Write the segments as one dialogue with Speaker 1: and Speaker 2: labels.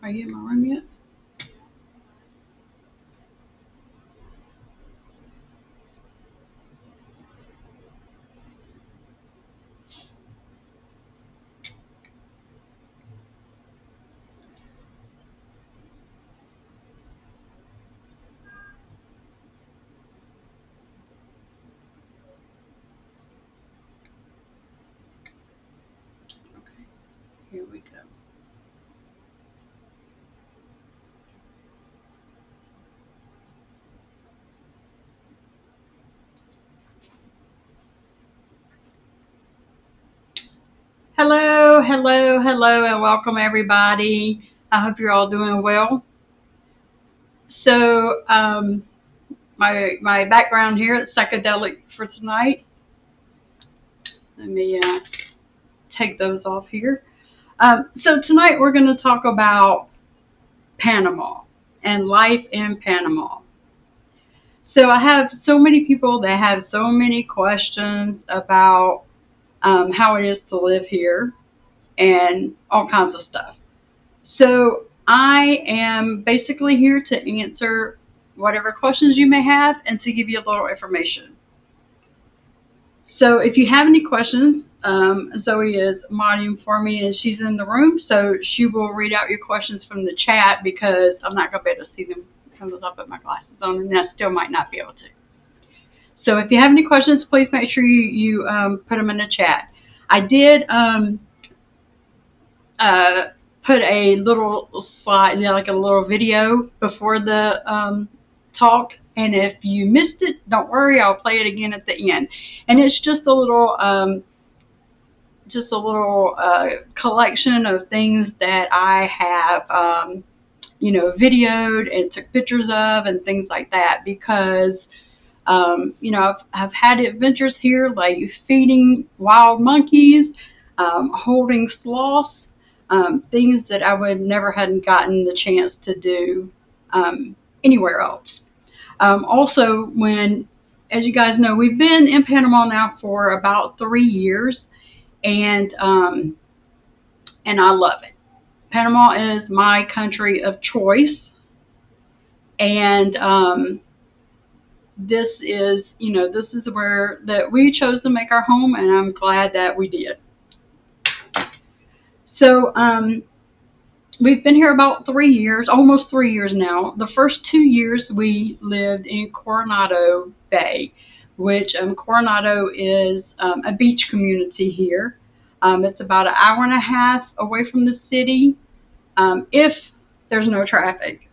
Speaker 1: Are you in my room yet? Okay, here we go. Hello, hello, hello, and welcome everybody. I hope you're all doing well. So, my background here is psychedelic for tonight. Let me take those off here. So tonight we're going to talk about Panama and life in Panama. So I have so many people that have so many questions about how it is to live here and all kinds of stuff. So I am basically here to answer whatever questions you may have and to give you a little information. So if you have any questions, Zoe is modding for me and she's in the room, so she will read out your questions from the chat because I'm not going to be able to see them because I'll put my glasses on and I still might not be able to. So if you have any questions, please make sure you put them in the chat. I did put a little slide, like a little video before the talk. And if you missed it, don't worry, I'll play it again at the end. And it's just a little collection of things that I have, videoed and took pictures of and things like that because, I've had adventures here like feeding wild monkeys, holding sloths, things that I would never hadn't gotten the chance to do anywhere else. Also, as you guys know, we've been in Panama now for about 3 years, and I love it. Panama is my country of choice, and this is where that we chose to make our home, and I'm glad that we did. So we've been here about 3 years, almost 3 years now. The first 2 years we lived in Coronado Bay, which Coronado is a beach community here. It's about an hour and a half away from the city if there's no traffic.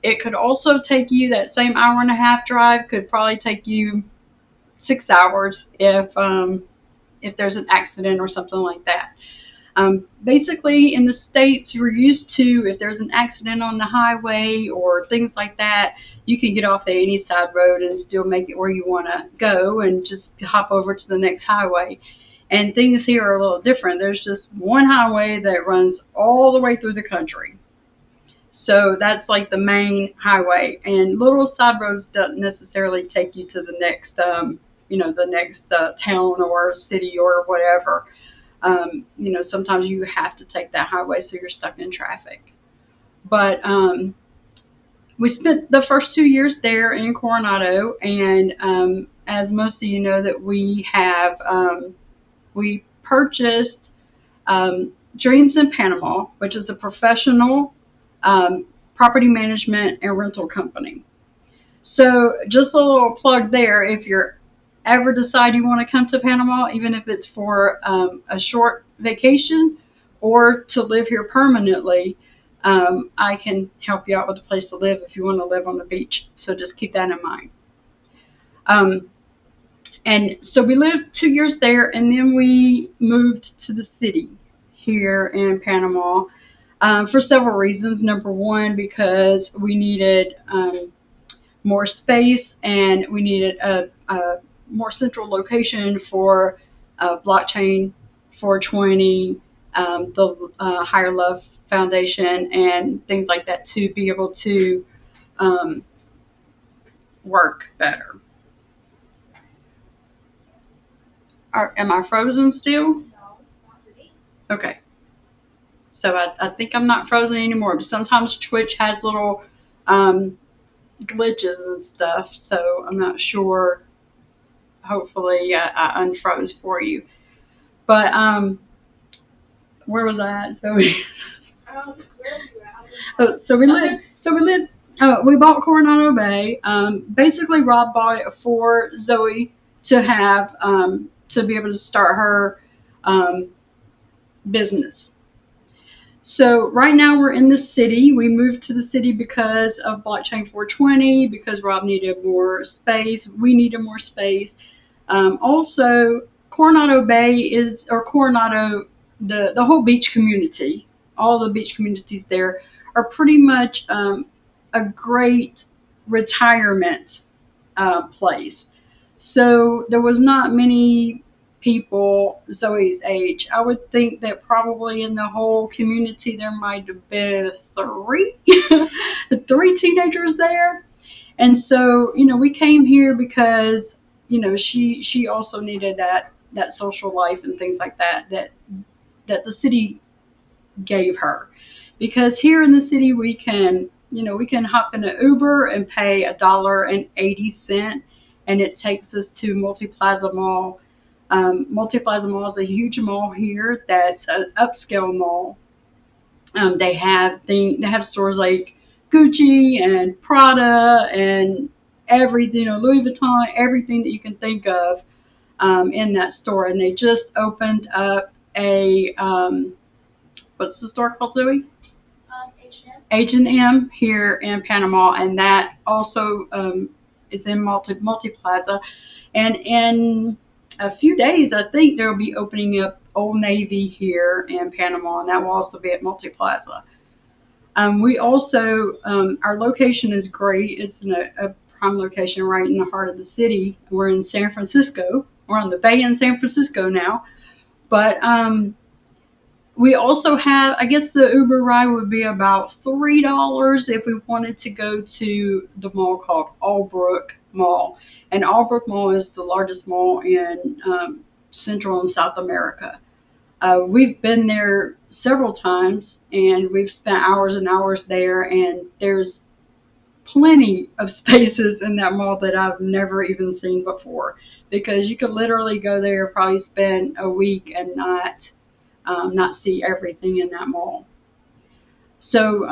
Speaker 1: It could also take you, that same hour and a half drive could probably take you 6 hours if there's an accident or something like that. Basically, in the States, you're used to, if there's an accident on the highway or things like that, you can get off at any side road and still make it where you want to go and just hop over to the next highway. And things here are a little different. There's just one highway that runs all the way through the country. So that's like the main highway. And little side roads don't necessarily take you to the next, town or city or whatever. Sometimes you have to take that highway, so you're stuck in traffic. But we spent the first 2 years there in Coronado, and as most of you know, that we purchased Dreams in Panama, which is a professional property management and rental company. So just a little plug there, if you're ever decide you want to come to Panama, even if it's for a short vacation or to live here permanently, I can help you out with a place to live if you want to live on the beach. So just keep that in mind. And so we lived 2 years there, and then we moved to the city here in Panama for several reasons. Number one, because we needed more space, and we needed a more central location for Blockchain 420, the Higher Love Foundation, and things like that to be able to work better. Am I frozen still?
Speaker 2: No, not really.
Speaker 1: Okay. So I think I'm not frozen anymore. But sometimes Twitch has little um, glitches and stuff, so I'm not sure. Hopefully, I unfroze for you. But where was I at? So we lived. So we lived. We bought Coronado Bay. Basically, Rob bought it for Zoe to have to be able to start her um, business. So right now we're in the city. We moved to the city because of Blockchain 420, because Rob needed more space. We needed more space. Also, Coronado Bay is, or Coronado, the whole beach community, all the beach communities there are pretty much a great retirement place. So there was not many people Zoe's age. I would think that probably in the whole community there might have been three, three teenagers there. And so, we came here because, she also needed that social life and things like that the city gave her. Because here in the city we can hop in an Uber and pay $1.80, and it takes us to Multi-Plaza Mall. Multi-Plaza Mall is a huge mall here that's an upscale mall. They have stores like Gucci and Prada and everything, Louis Vuitton, everything that you can think of in that store. And they just opened up a what's the store called, Zoe? H&M here in Panama, and that also is in Multi Plaza. And in a few days, I think they'll be opening up Old Navy here in Panama, and that will also be at Multi Plaza. We also, our location is great. It's in a prime location right in the heart of the city. We're in San Francisco. We're on the bay in San Francisco now. But we also have, I guess the Uber ride would be about $3 if we wanted to go to the mall called Albrook Mall. And Albrook Mall is the largest mall in Central and South America. We've been there several times, and we've spent hours and hours there, and there's plenty of spaces in that mall that I've never even seen before, because you could literally go there, probably spend a week and not see everything in that mall. So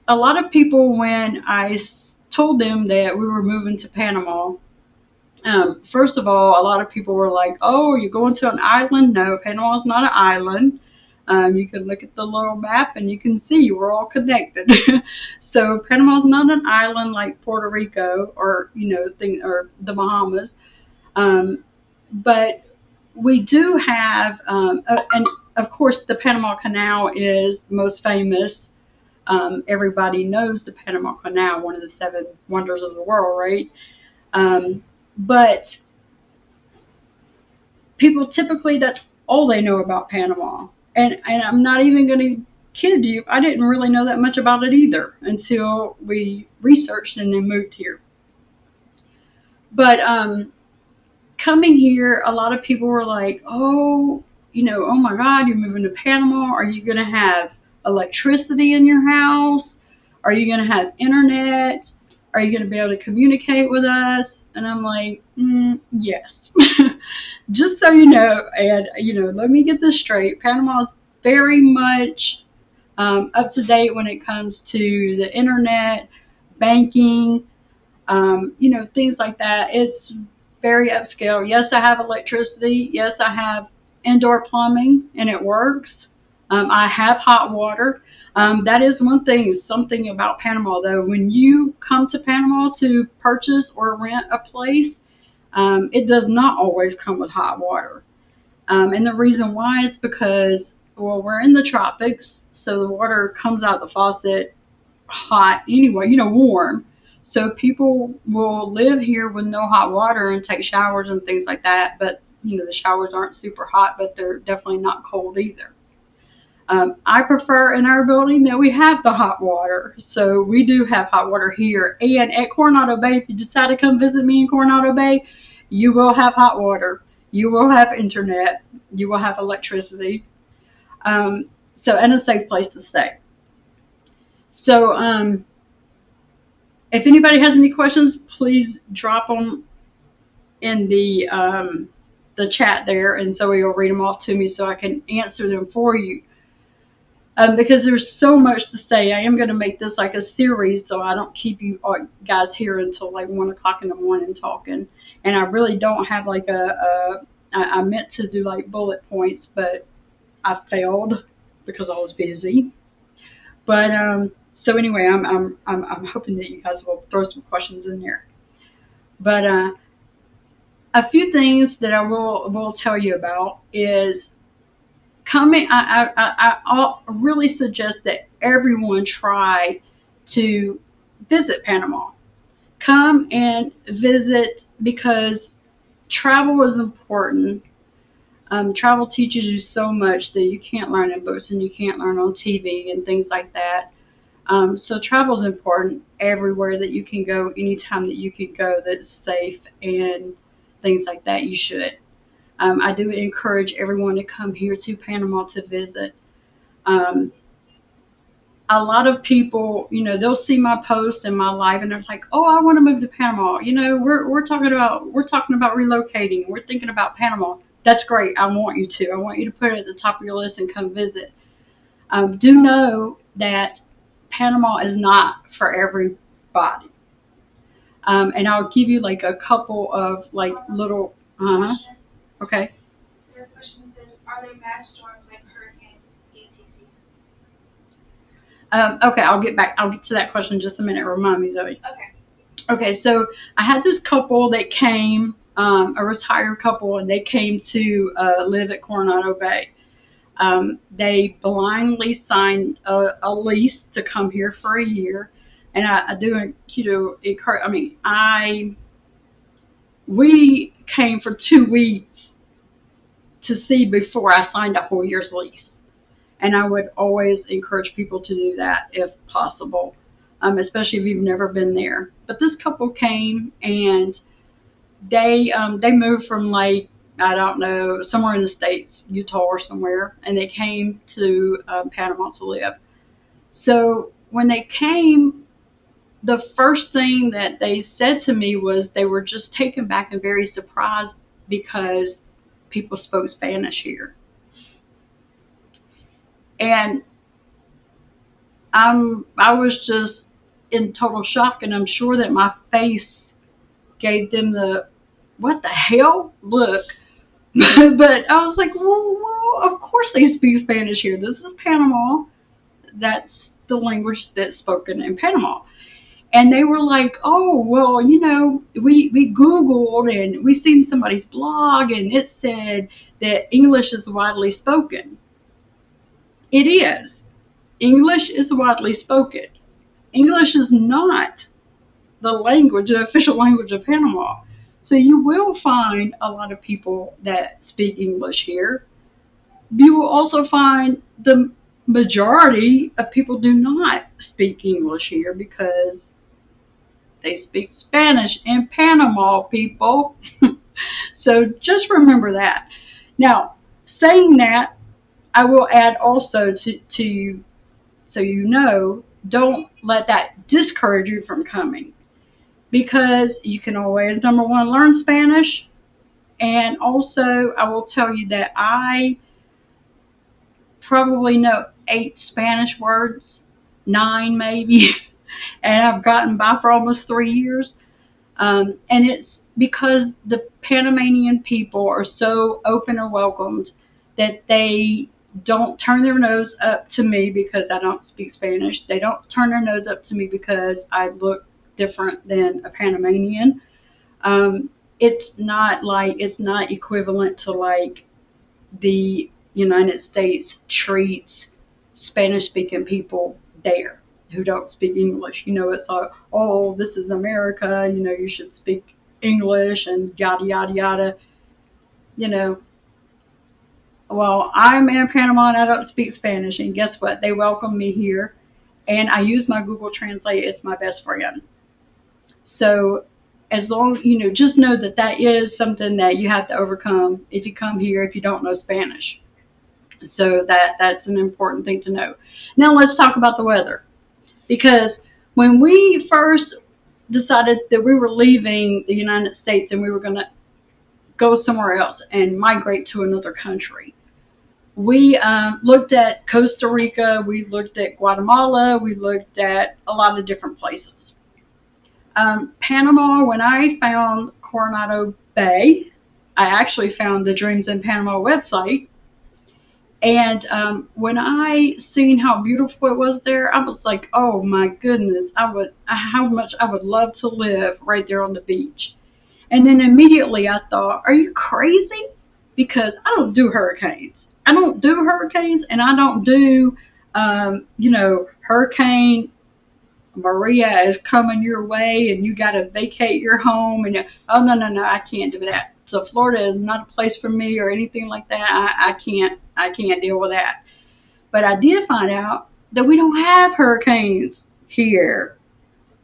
Speaker 1: a lot of people, when I told them that we were moving to Panama, first of all, a lot of people were like, "Oh, you're going to an island?" No, Panama is not an island. You can look at the little map and you can see we're all connected. So Panama is not an island like Puerto Rico or or the Bahamas, but we do have, and of course the Panama Canal is most famous. Everybody knows the Panama Canal, one of the seven wonders of the world, right? But people typically, that's all they know about Panama. And I'm not even going to kid you, I didn't really know that much about it either until we researched and then moved here. But coming here, a lot of people were like, "Oh, oh my God, you're moving to Panama. Are you going to have electricity in your house? Are you going to have internet? Are you going to be able to communicate with us?" And I'm like, yes. Just so you know, and let me get this straight. Panama is very much up to date when it comes to the internet, banking, things like that. It's very upscale. Yes, I have electricity. Yes, I have indoor plumbing, and it works. I have hot water. That is one thing, something about Panama, though. When you come to Panama to purchase or rent a place, it does not always come with hot water. And the reason why is because, well, we're in the tropics, so the water comes out the faucet hot anyway, warm. So people will live here with no hot water and take showers and things like that. But, the showers aren't super hot, but they're definitely not cold either. I prefer in our building that we have the hot water. So we do have hot water here. And at Coronado Bay, if you decide to come visit me in Coronado Bay, you will have hot water. You will have internet. You will have electricity. So, and a safe place to stay. So, if anybody has any questions, please drop them in the chat there, and so you'll read them off to me so I can answer them for you. Because there's so much to say. I am going to make this like a series so I don't keep you guys here until like 1 o'clock in the morning talking. And I really don't have like I meant to do like bullet points, but I failed because I was busy. But so anyway, I'm hoping that you guys will throw some questions in there. But a few things that I will tell you about is coming. I really suggest that everyone try to visit Panama. Come and visit because travel is important. Travel teaches you so much that you can't learn in books and you can't learn on TV and things like that. So travel is important everywhere that you can go, anytime that you can go that's safe and things like that, you should. I do encourage everyone to come here to Panama to visit. A lot of people, they'll see my post and my life, and they're like, "Oh, I want to move to Panama." We're talking about relocating. We're thinking about Panama. That's great. I want you to. I want you to put it at the top of your list and come visit. Do know that Panama is not for everybody. And I'll give you like a couple of like little. Okay.
Speaker 2: Their question says, are there bad storms like hurricanes, etc.?
Speaker 1: Okay, I'll get to that question in just a minute. Remind me, Zoe.
Speaker 2: Okay.
Speaker 1: Okay, so I had this couple that came, a retired couple, and they came to live at Coronado Bay. They blindly signed a lease to come here for a year, and I do, encourage. We came for 2 weeks to see before I signed a whole year's lease. And I would always encourage people to do that if possible, especially if you've never been there. But this couple came and they moved from like, I don't know, somewhere in the States, Utah or somewhere, and they came to Panama to live. So when they came, the first thing that they said to me was they were just taken back and very surprised because people spoke Spanish here. And I was just in total shock, and I'm sure that my face gave them the what the hell look. But I was like, well, of course they speak Spanish here. This is Panama. That's the language that's spoken in Panama. And they were like, oh, well, we Googled and we seen somebody's blog and it said that English is widely spoken. It is. English is widely spoken. English is not the official language of Panama. So you will find a lot of people that speak English here. You will also find the majority of people do not speak English here because they speak Spanish in Panama, people. So just remember that. Now, saying that, I will add also to you, so don't let that discourage you from coming. Because you can always, number one, learn Spanish. And also, I will tell you that I probably know 8 Spanish words, 9 maybe. And I've gotten by for almost 3 years. And it's because the Panamanian people are so open and welcomed that they don't turn their nose up to me because I don't speak Spanish. They don't turn their nose up to me because I look different than a Panamanian. It's not equivalent to like the United States treats Spanish-speaking people there who don't speak English. It's like, oh, this is America. You should speak English and yada yada yada. Well, I'm in Panama and I don't speak Spanish, and guess what? They welcome me here, and I use my Google Translate. It's my best friend. So as long, just know that is something that you have to overcome if you come here if you don't know Spanish. So that's an important thing to know. Now let's talk about the weather, because when we first decided that we were leaving the United States and we were going to go somewhere else and migrate to another country, we looked at Costa Rica, we looked at Guatemala, we looked at a lot of different places. Panama, when I found Coronado Bay, I actually found the Dreams in Panama website. And when I seen how beautiful it was there, I was like, "Oh my goodness, how much I would love to live right there on the beach." And then immediately I thought, "Are you crazy?" Because I don't do hurricanes. I don't do hurricanes, and I don't do, Hurricane Maria is coming your way, and you got to vacate your home, and oh no no no, I can't do that. So Florida is not a place for me or anything like that. I can't deal with that. But I did find out that we don't have hurricanes here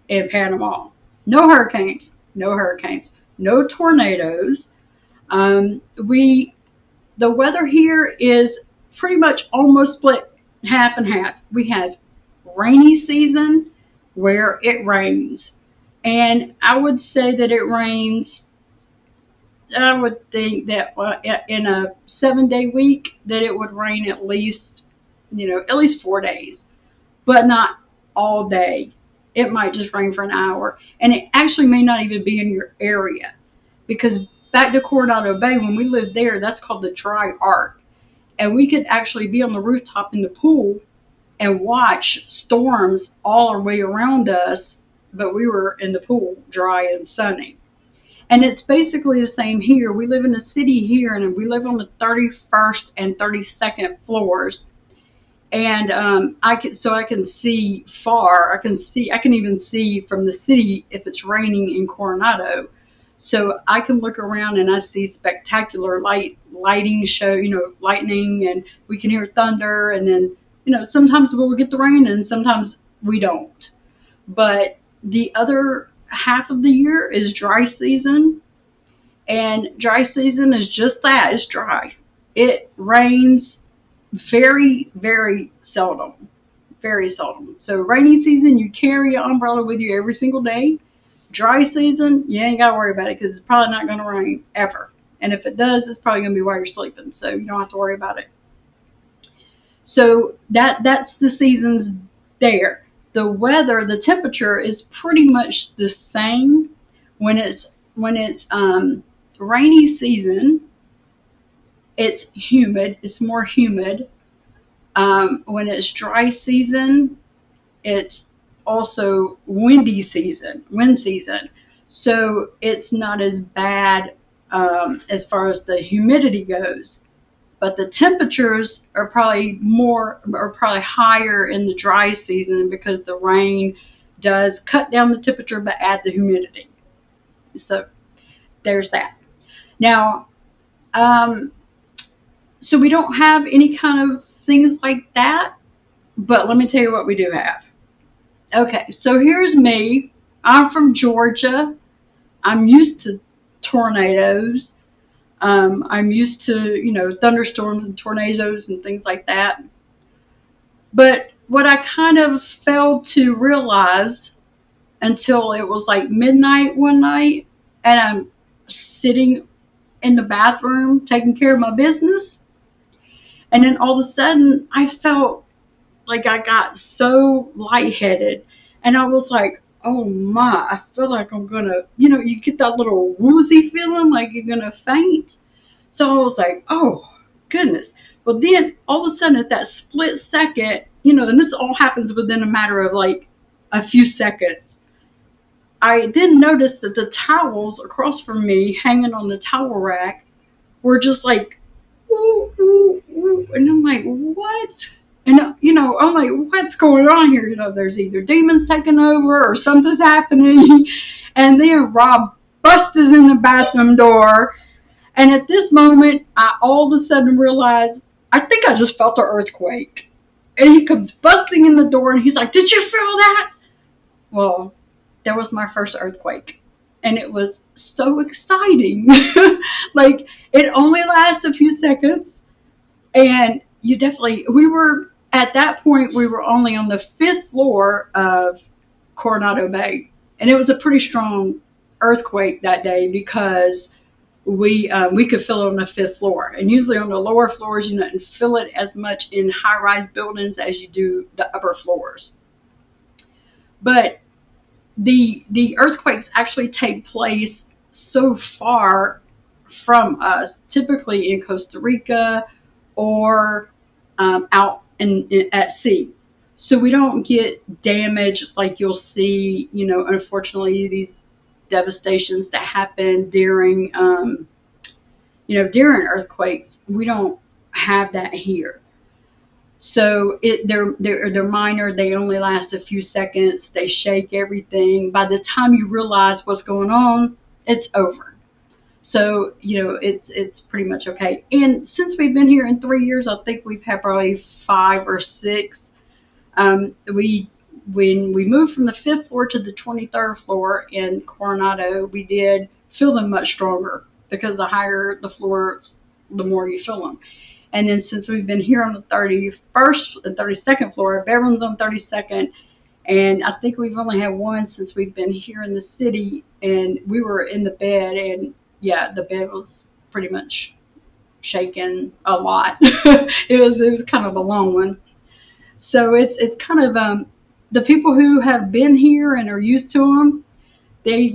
Speaker 1: in Panama. No hurricanes, no hurricanes, no tornadoes. We The weather here is pretty much almost split half and half. We have rainy season where it rains, and I would say that it rains. I would think that in a 7 day week that it would rain at least 4 days, but not all day. It might just rain for an hour, and it actually may not even be in your area, because back to Coronado Bay, when we lived there, that's called the dry arc, and we could actually be on the rooftop in the pool and watch storms all the way around us, but we were in the pool, dry and sunny. And it's basically the same here. We live in a city here, and we live on the 31st and 32nd floors. And I can see far. I can even see from the city if it's raining in Coronado. So I can look around and I see spectacular lighting show, lightning, and we can hear thunder. And then, sometimes we'll get the rain, and sometimes we don't. But the other half of the year is dry season, and dry season is just that, it's dry. It rains very, very seldom. Very seldom. So rainy season, you carry your umbrella with you every single day. Dry season, you ain't got to worry about it, because it's probably not going to rain ever. And if it does, it's probably going to be while you're sleeping, so you don't have to worry about it. So that's the seasons there. The weather, the temperature is pretty much the same. When it's rainy season, it's humid. It's more humid. When it's dry season, it's also wind season. So it's not as bad as far as the humidity goes. But the temperatures are probably higher in the dry season, because the rain does cut down the temperature but add the humidity. So there's that. Now, so we don't have any kind of things like that, but let me tell you what we do have. Okay, so here's me. I'm from Georgia. I'm used to tornadoes. I'm used to, thunderstorms and tornadoes and things like that. But what I kind of failed to realize until it was like midnight one night, and I'm sitting in the bathroom taking care of my business, and then all of a sudden I felt like I got so lightheaded, and I was like, "Oh my, I feel like I'm gonna," you get that little woozy feeling like you're gonna faint. So I was like, "Oh goodness." Well, then all of a sudden at that split second, and this all happens within a matter of like a few seconds, I then noticed that the towels across from me, hanging on the towel rack, were just like, ooh, ooh, ooh. And I'm like, "What?" And, I'm like, "What's going on here?" There's either demons taking over or something's happening. And then Rob busted in the bathroom door. And at this moment, I all of a sudden realized, I think I just felt an earthquake. And he comes busting in the door, and he's like, "Did you feel that?" Well, that was my first earthquake. And it was so exciting. Like, it only lasts a few seconds. And you definitely, we were, at that point, we were only on the fifth floor of Coronado Bay. And it was a pretty strong earthquake that day because we could feel it on the fifth floor. And usually on the lower floors, you don't feel it as much in high-rise buildings as you do the upper floors. But the earthquakes actually take place so far from us, typically in Costa Rica or out at sea. So we don't get damage like you'll see, unfortunately, these devastations that happen during earthquakes. We don't have that here. So they're minor. They only last a few seconds. They shake everything. By the time you realize what's going on, it's over. So it's pretty much okay. And since we've been here in 3 years, I think we've had probably five or six. We When we moved from the fifth floor to the 23rd floor in Coronado, we did feel them much stronger because the higher the floor, the more you feel them. And then since we've been here on the 31st and 32nd floor, everyone's on 32nd, and I think we've only had one since we've been here in the city, and we were in the bed, and yeah, the bed was pretty much shaking a lot. It was kind of a long one. So it's kind of the people who have been here and are used to them, they,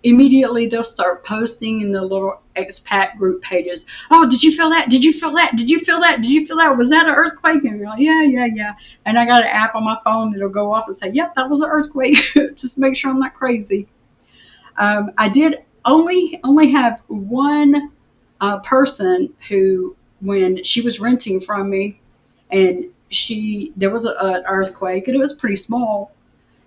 Speaker 1: immediately they'll start posting in the little expat group pages. Oh, did you feel that? Did you feel that? Did you feel that? Did you feel that? Was that an earthquake? And you're like, yeah, yeah, yeah. And I got an app on my phone that'll go off and say, yep, that was an earthquake. Just make sure I'm not crazy. I did only have one person who, when she was renting from me, and there was an earthquake, and it was pretty small.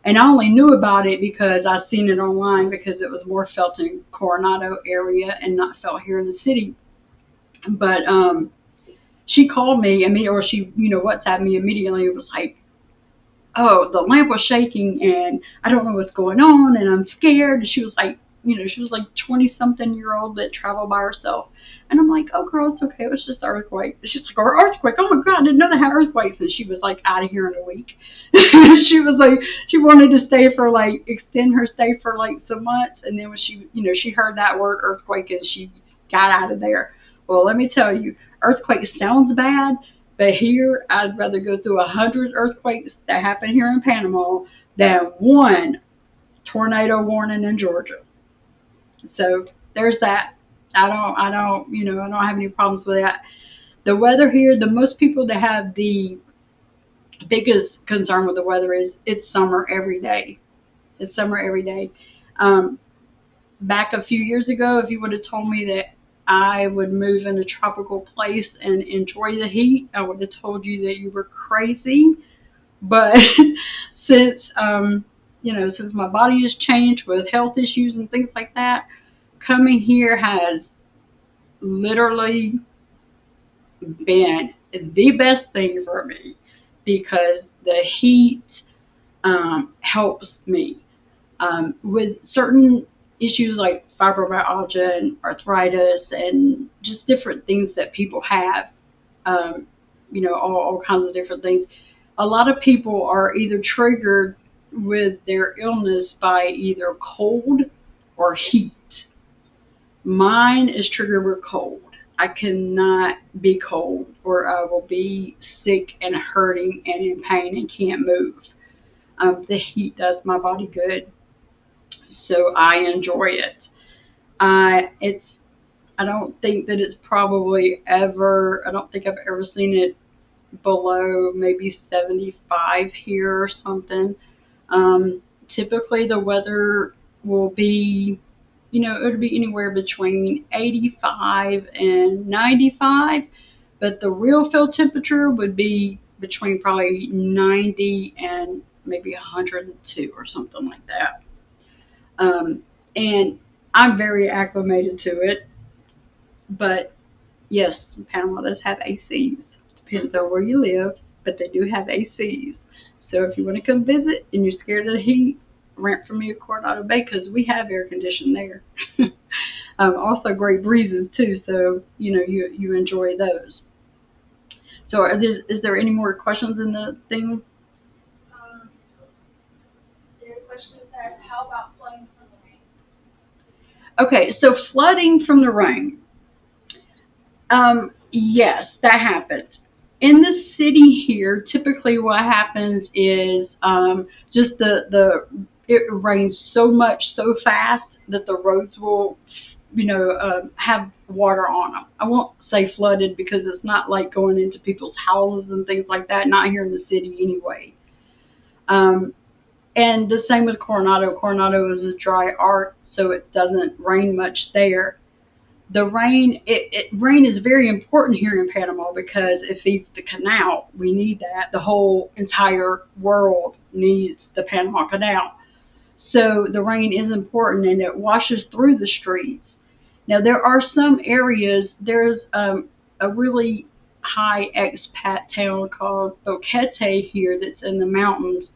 Speaker 1: And I only knew about it because I seen it online because it was more felt in Coronado area and not felt here in the city. But she called me, or she, WhatsApped me immediately. It was like, oh, the lamp was shaking and I don't know what's going on and I'm scared. And she was like, she was like 20-something-year-old that traveled by herself. And I'm like, oh, girl, it's okay. It was just an earthquake. She's like, oh, earthquake. Oh, my God, I didn't know they had earthquakes. And she was like out of here in a week. She was like, she wanted to stay for extend her stay for some months. And then when she heard that word earthquake and she got out of there. Well, let me tell you, earthquake sounds bad, but here I'd rather go through 100 earthquakes that happen here in Panama than one tornado warning in Georgia. So there's that. I don't have any problems with that. The weather here, the most people that have the biggest concern with the weather is it's summer every day. It's summer every day. Back a few years ago, if you would have told me that I would move in a tropical place and enjoy the heat, I would have told you that you were crazy. But since since my body has changed with health issues and things like that, coming here has literally been the best thing for me because the heat helps me with certain issues like fibromyalgia and arthritis and just different things that people have, all kinds of different things. A lot of people are either triggered with their illness by either cold or heat. Mine is triggered with cold. I cannot be cold or I will be sick and hurting and in pain and can't move. The heat does my body good, so I enjoy it. I don't think that it's probably ever, I don't think I've ever seen it below maybe 75 here or something. Typically the weather will be, it'll be anywhere between 85 and 95, but the real field temperature would be between probably 90 and maybe 102 or something like that. And I'm very acclimated to it, but yes, Panama does have ACs. Depends on where you live, but they do have ACs. So if you want to come visit and you're scared of the heat, rent from me at Coronado Bay because we have air conditioning there. Also great breezes too, so you enjoy those. So is there any more questions in the thing?
Speaker 2: Um, the question says, how about flooding from the rain?
Speaker 1: Okay, so flooding from the rain. Yes, that happens. In the city here, typically what happens is just it rains so much so fast that the roads will, have water on them. I won't say flooded because it's not like going into people's houses and things like that. Not here in the city anyway. Um, and the same with Coronado. Coronado is a dry arc, so it doesn't rain much there. The rain is very important here in Panama because it feeds the canal. We need that. The whole entire world needs the Panama Canal. So the rain is important and it washes through the streets. Now there are some areas. There's a really high expat town called Boquete here that's in the mountains.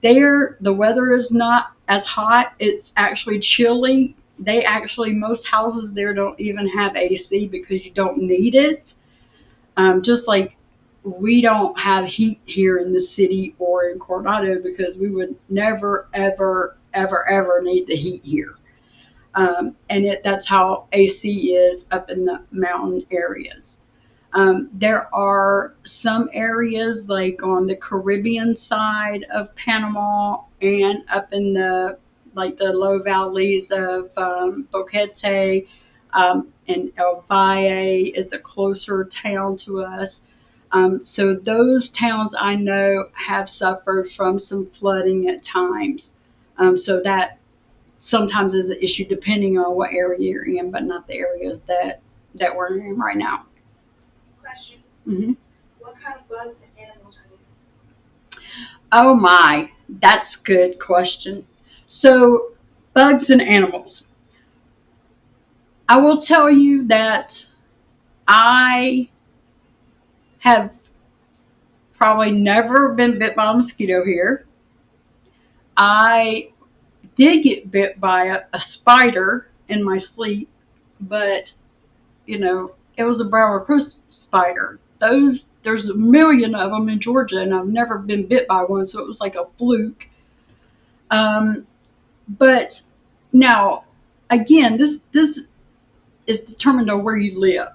Speaker 1: There, the weather is not as hot. It's actually chilly. They actually, most houses there don't even have AC because you don't need it. Just like we don't have heat here in the city or in Coronado because we would never, ever, ever, ever need the heat here. That's how AC is up in the mountain areas. There are some areas like on the Caribbean side of Panama and up in the like the low valleys of Boquete, and El Valle is a closer town to us. So those towns I know have suffered from some flooding at times. So that sometimes is an issue depending on what area you're in, but not the areas that we're in right now.
Speaker 2: Question,
Speaker 1: Hmm.
Speaker 2: what kind of bugs and animals are there?
Speaker 1: Oh my, that's a good question. So, bugs and animals. I will tell you that I have probably never been bit by a mosquito here. I did get bit by a spider in my sleep, but it was a brown recluse spider. There's a million of them in Georgia, and I've never been bit by one, so it was like a fluke. Um, but now, again, this is determined on where you live,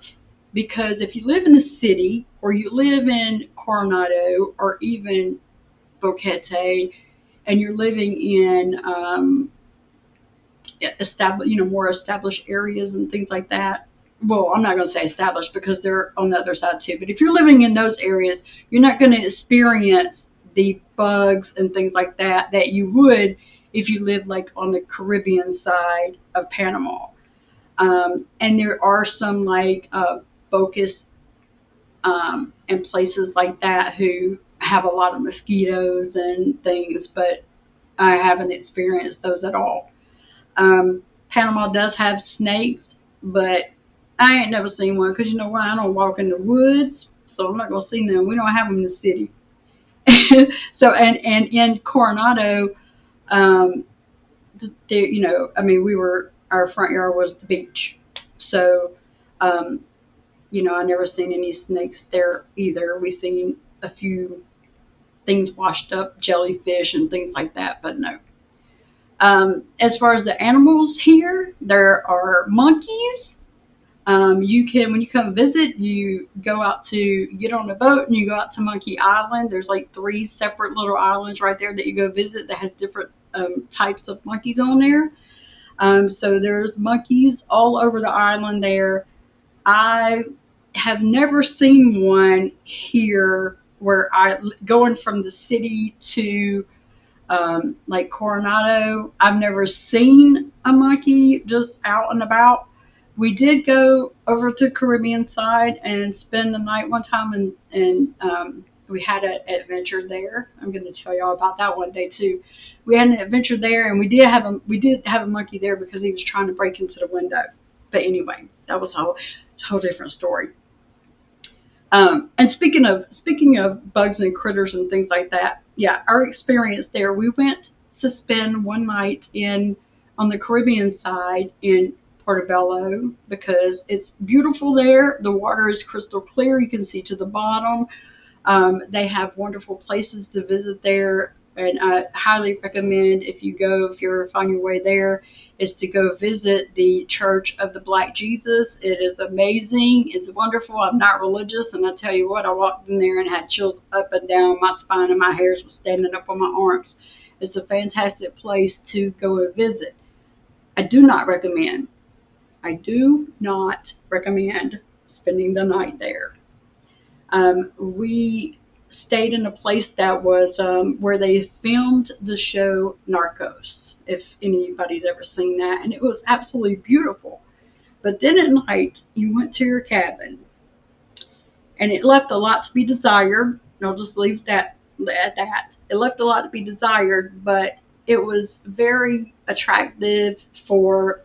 Speaker 1: because if you live in the city or you live in Coronado or even Boquete, and you're living in more established areas and things like that. Well, I'm not going to say established because they're on the other side too. But if you're living in those areas, you're not going to experience the bugs and things like that you would if you live like on the Caribbean side of Panama. And there are some like Focus and places like that who have a lot of mosquitoes and things, but I haven't experienced those at all. Panama does have snakes, but I ain't never seen one because you know why? I don't walk in the woods, so I'm not gonna see them. We don't have them in the city. So and in Coronado, um, I mean, our front yard was the beach, so um, I never seen any snakes there either. We seen a few things washed up, jellyfish and things like that, but no. As far as the animals here, there are monkeys. You can, when you come visit, you go out to get on a boat and you go out to Monkey Island. There's like three separate little islands right there that you go visit that has different types of monkeys on there. So there's monkeys all over the island there. I have never seen one here where going from the city to like Coronado. I've never seen a monkey just out and about. We did go over to the Caribbean side and spend the night one time, and we had an adventure there. I'm going to tell y'all about that one day too. We had an adventure there, and we did have a monkey there because he was trying to break into the window. But anyway, that was a whole different story. And speaking of bugs and critters and things like that, yeah, our experience there, we went to spend one night in on the Caribbean side in Portobello because it's beautiful there. The water is crystal clear. You can see to the bottom. They have wonderful places to visit there, and I highly recommend if you ever find your way there, is to go visit the Church of the Black Jesus. It is amazing. It's wonderful. I'm not religious, and I tell you what, I walked in there and had chills up and down my spine, and my hairs were standing up on my arms. It's a fantastic place to go and visit. I do not recommend. I do not recommend spending the night there. We stayed in a place that was where they filmed the show Narcos, if anybody's ever seen that, and it was absolutely beautiful. But then at night, you went to your cabin, and it left a lot to be desired. And I'll just leave that at that. It left a lot to be desired, but it was very attractive for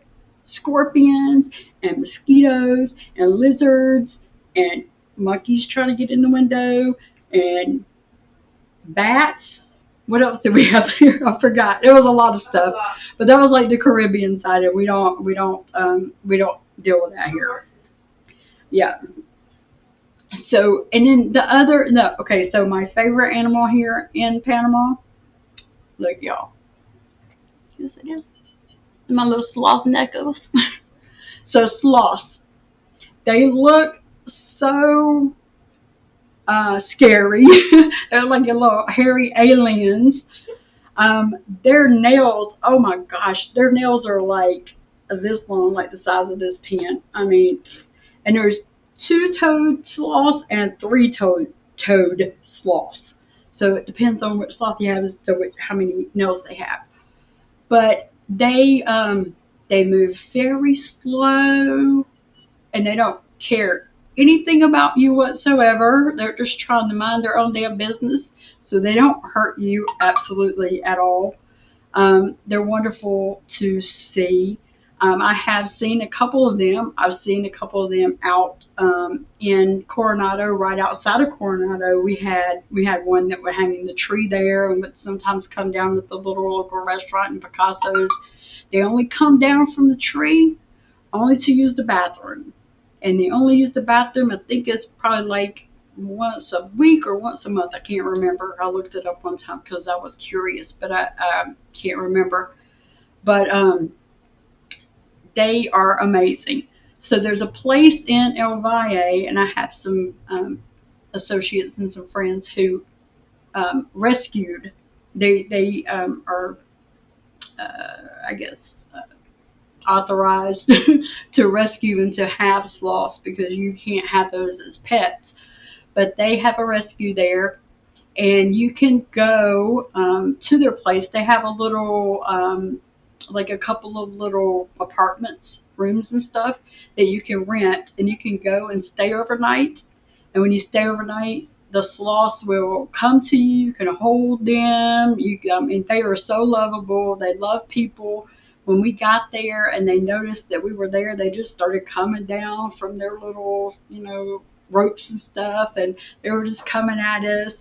Speaker 1: scorpions and mosquitoes and lizards and monkeys trying to get in the window and bats. What else did we have here? I forgot. There was a lot of stuff, but that was like the Caribbean side, and we don't deal with that here. Yeah. So, and then the other, no, okay. So my favorite animal here in Panama, look, y'all. Yes, it is. My little sloth neckos. So sloths, they look so scary. They're like a little hairy aliens. Their nails, oh my gosh, their nails are like this long, like the size of this pen. I mean, and there's two-toed sloths and three-toed sloths. So it depends on which sloth you have as to how many nails they have. But they move very slow, and they don't care anything about you whatsoever. They're just trying to mind their own damn business, so they don't hurt you absolutely at all. They're wonderful to see. I have seen a couple of them. I've seen a couple of them out in Coronado, right outside of Coronado. We had one that would hang in the tree there, and would sometimes come down with the little local restaurant in Picasso's. They only come down from the tree only to use the bathroom, and they only use the bathroom. I think it's probably like once a week or once a month. I can't remember. I looked it up one time because I was curious, but I can't remember. But they are amazing. So there's a place in El Valle, and I have some associates and some friends who rescued. They are, I guess, authorized to rescue and to have sloths because you can't have those as pets. But they have a rescue there, and you can go to their place. They have a little, like a couple of little apartments, rooms and stuff that you can rent, and you can go and stay overnight. And when you stay overnight, the sloths will come to you. You can hold them. And they are so lovable. They love people. When we got there and they noticed that we were there, they just started coming down from their little, ropes and stuff, and they were just coming at us.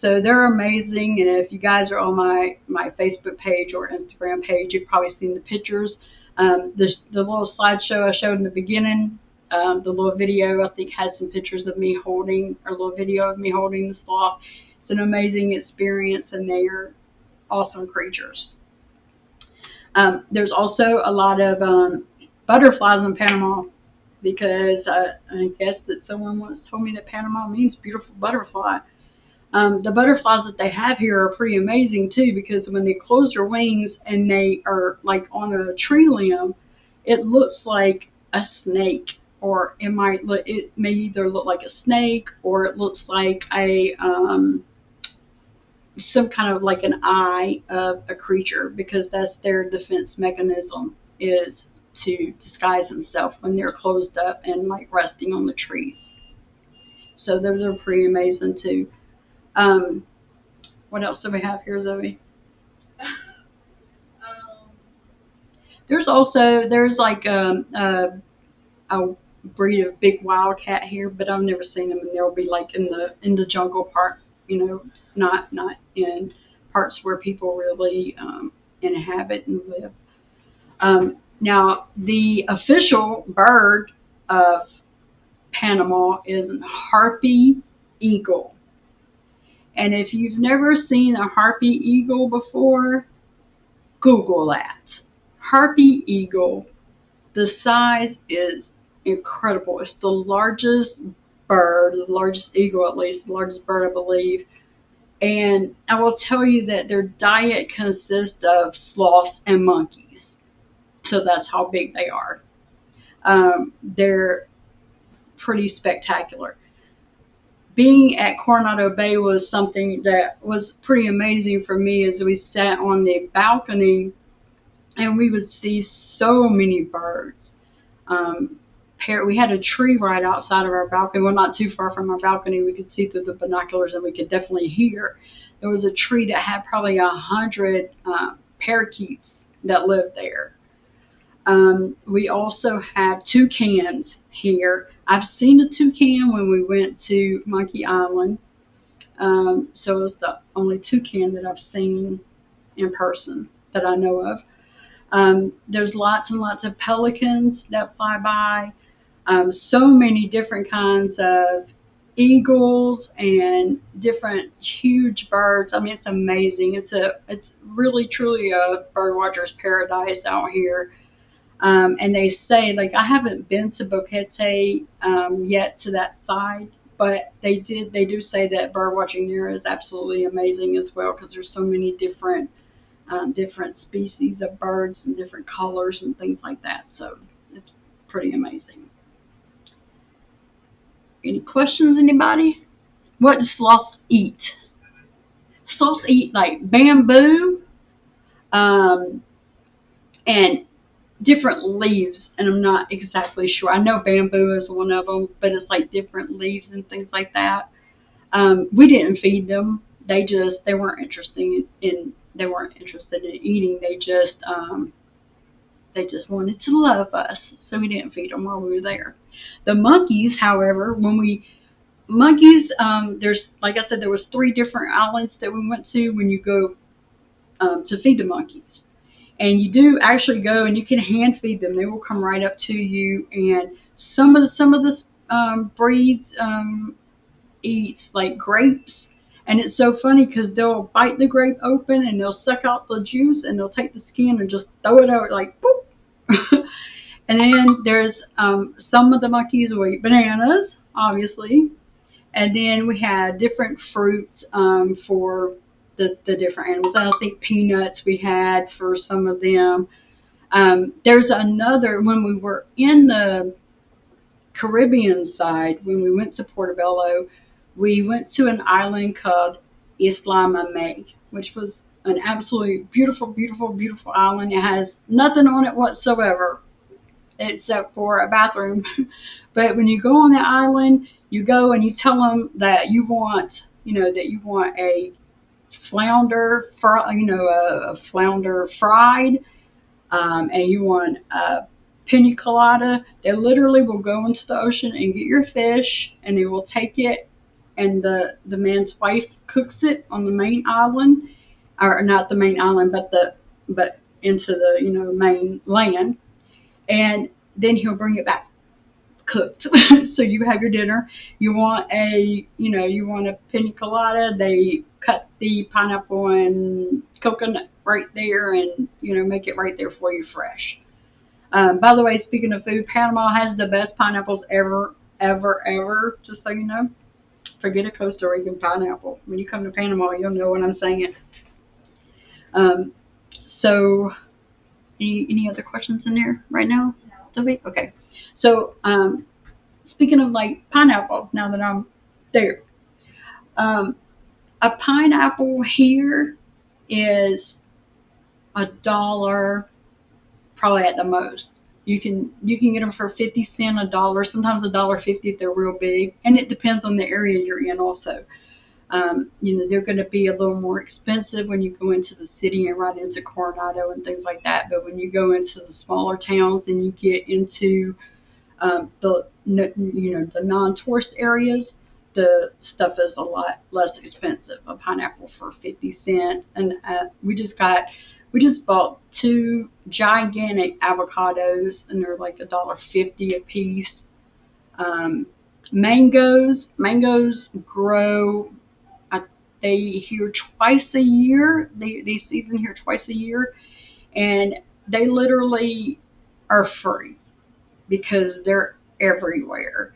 Speaker 1: So they're amazing, and if you guys are on my Facebook page or Instagram page, you've probably seen the pictures. The little slideshow I showed in the beginning, the little video, I think, had some pictures of me holding, or a little video of me holding the sloth. It's an amazing experience, and they are awesome creatures. There's also a lot of butterflies in Panama, because I guess that someone once told me that Panama means beautiful butterfly. The butterflies that they have here are pretty amazing too, because when they close their wings and they are like on a tree limb, it looks like a snake, or it may either look like a snake, or it looks like a some kind of like an eye of a creature, because that's their defense mechanism, is to disguise themselves when they're closed up and like resting on the trees. So those are pretty amazing too. What else do we have here, Zoe? There's like a breed of big wildcat here, but I've never seen them, and they'll be like in the jungle part, not in parts where people really inhabit and live. Now, the official bird of Panama is a harpy eagle. And if you've never seen a harpy eagle before, Google that. Harpy eagle, the size is incredible. It's the largest bird, the largest eagle at least, the largest bird I believe. And I will tell you that their diet consists of sloths and monkeys. So that's how big they are. They're pretty spectacular. Being at Coronado Bay was something that was pretty amazing for me as we sat on the balcony and we would see so many birds. Um, we had a tree right outside of our balcony. Well, not too far from our balcony. We could see through the binoculars and we could definitely hear. There was a tree that had probably 100 parakeets that lived there. We also have toucans here. I've seen a toucan when we went to Monkey Island. So it's the only toucan that I've seen in person that I know of. There's lots and lots of pelicans that fly by. So many different kinds of eagles and different huge birds. I mean, it's amazing. It's really truly a bird watcher's paradise out here. And they say, like, I haven't been to Boquete yet to that side, but they do say that bird watching there is absolutely amazing as well because there's so many different species of birds and different colors and things like that. So it's pretty amazing. Any questions, anybody? What do sloths eat? Sloths eat like bamboo um, and different leaves, and I'm not exactly sure. I know bamboo is one of them, but it's like different leaves and things like that. We didn't feed them. They weren't interested in they weren't interested in eating. They just wanted to love us, so we didn't feed them while we were there. The monkeys, however, there's like I said, there was three different islands that we went to when you go to feed the monkeys. And you do actually go and you can hand feed them. They will come right up to you. And some of the breeds eat like grapes, and it's so funny because they'll bite the grape open and they'll suck out the juice and they'll take the skin and just throw it out like boop. And then there's some of the monkeys will eat bananas, obviously, and then we had different fruits for the different animals. I think peanuts we had for some of them. There's another, when we were in the Caribbean side, when we went to Portobello, we went to an island called Isla Mamey, which was an absolutely beautiful, beautiful, beautiful island. It has nothing on it whatsoever except for a bathroom. But when you go on the island, you go and you tell them that you want, a flounder, a flounder fried, and you want a pina colada. They literally will go into the ocean and get your fish, and they will take it, and the man's wife cooks it on the main island, or not the main island, but into the main land, and then he'll bring it back cooked. So you have your dinner. You want a pina colada. They cut the pineapple and coconut right there, and make it right there for you fresh. By the way, speaking of food, Panama has the best pineapples ever, ever, ever. Just so you know, forget a Costa Rican pineapple. When you come to Panama, you'll know what I'm saying. So, any other questions in there right now, Sophie? Okay. So, speaking of like pineapple, now that I'm there, a pineapple here is $1, probably at the most. You can get them for 50 cents, $1, sometimes $1.50 if they're real big, and it depends on the area you're in also. They're going to be a little more expensive when you go into the city and right into Coronado and things like that. But when you go into the smaller towns and you get into the non-tourist areas, the stuff is a lot less expensive. A pineapple for 50 cents, and we just got We just bought two gigantic avocados, and they're like $1.50 a piece. Um, mangoes grow. I, they here twice a year. They season here twice a year, and they literally are free because they're everywhere.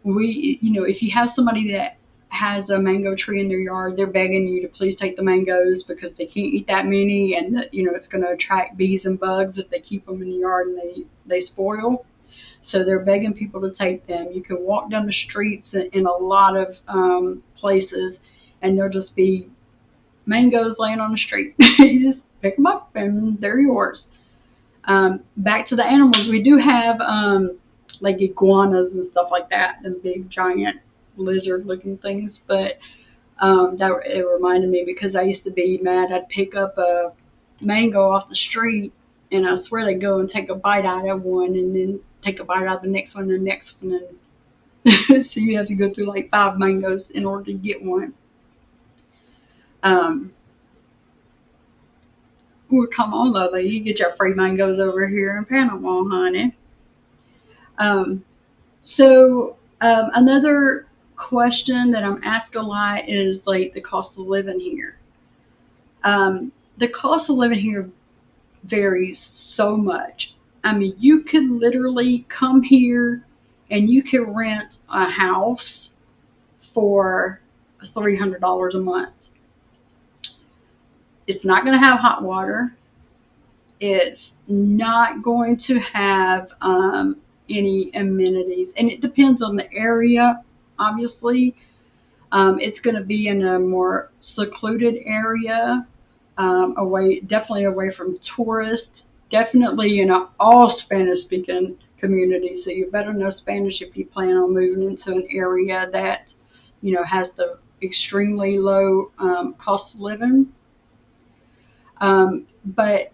Speaker 1: If you have somebody that has a mango tree in their yard, they're begging you to please take the mangoes because they can't eat that many, and it's going to attract bees and bugs if they keep them in the yard and they spoil. So they're begging people to take them. You can walk down the streets in a lot of places, and there'll just be mangoes laying on the street. You just pick them up, and they're yours. Back to the animals, we do have like iguanas and stuff like that, and big giant lizard-looking things. But that it reminded me because I used to be mad. I'd pick up a mango off the street, and I swear they'd go and take a bite out of one, and then take a bite out of the next one, and the next one, and so you have to go through like 5 mangoes in order to get one. Um, well, come on, lovely, you get your free mangoes over here in Panama, honey. Um, another question that I'm asked a lot is like the cost of living here. The cost of living here varies so much. I mean, you could literally come here and you can rent a house for $300 a month. It's not going to have hot water. It's not going to have any amenities, and it depends on the area. Obviously, it's going to be in a more secluded area, definitely away from tourists. Definitely in an all Spanish-speaking community. So you better know Spanish if you plan on moving into an area that has the extremely low cost of living. But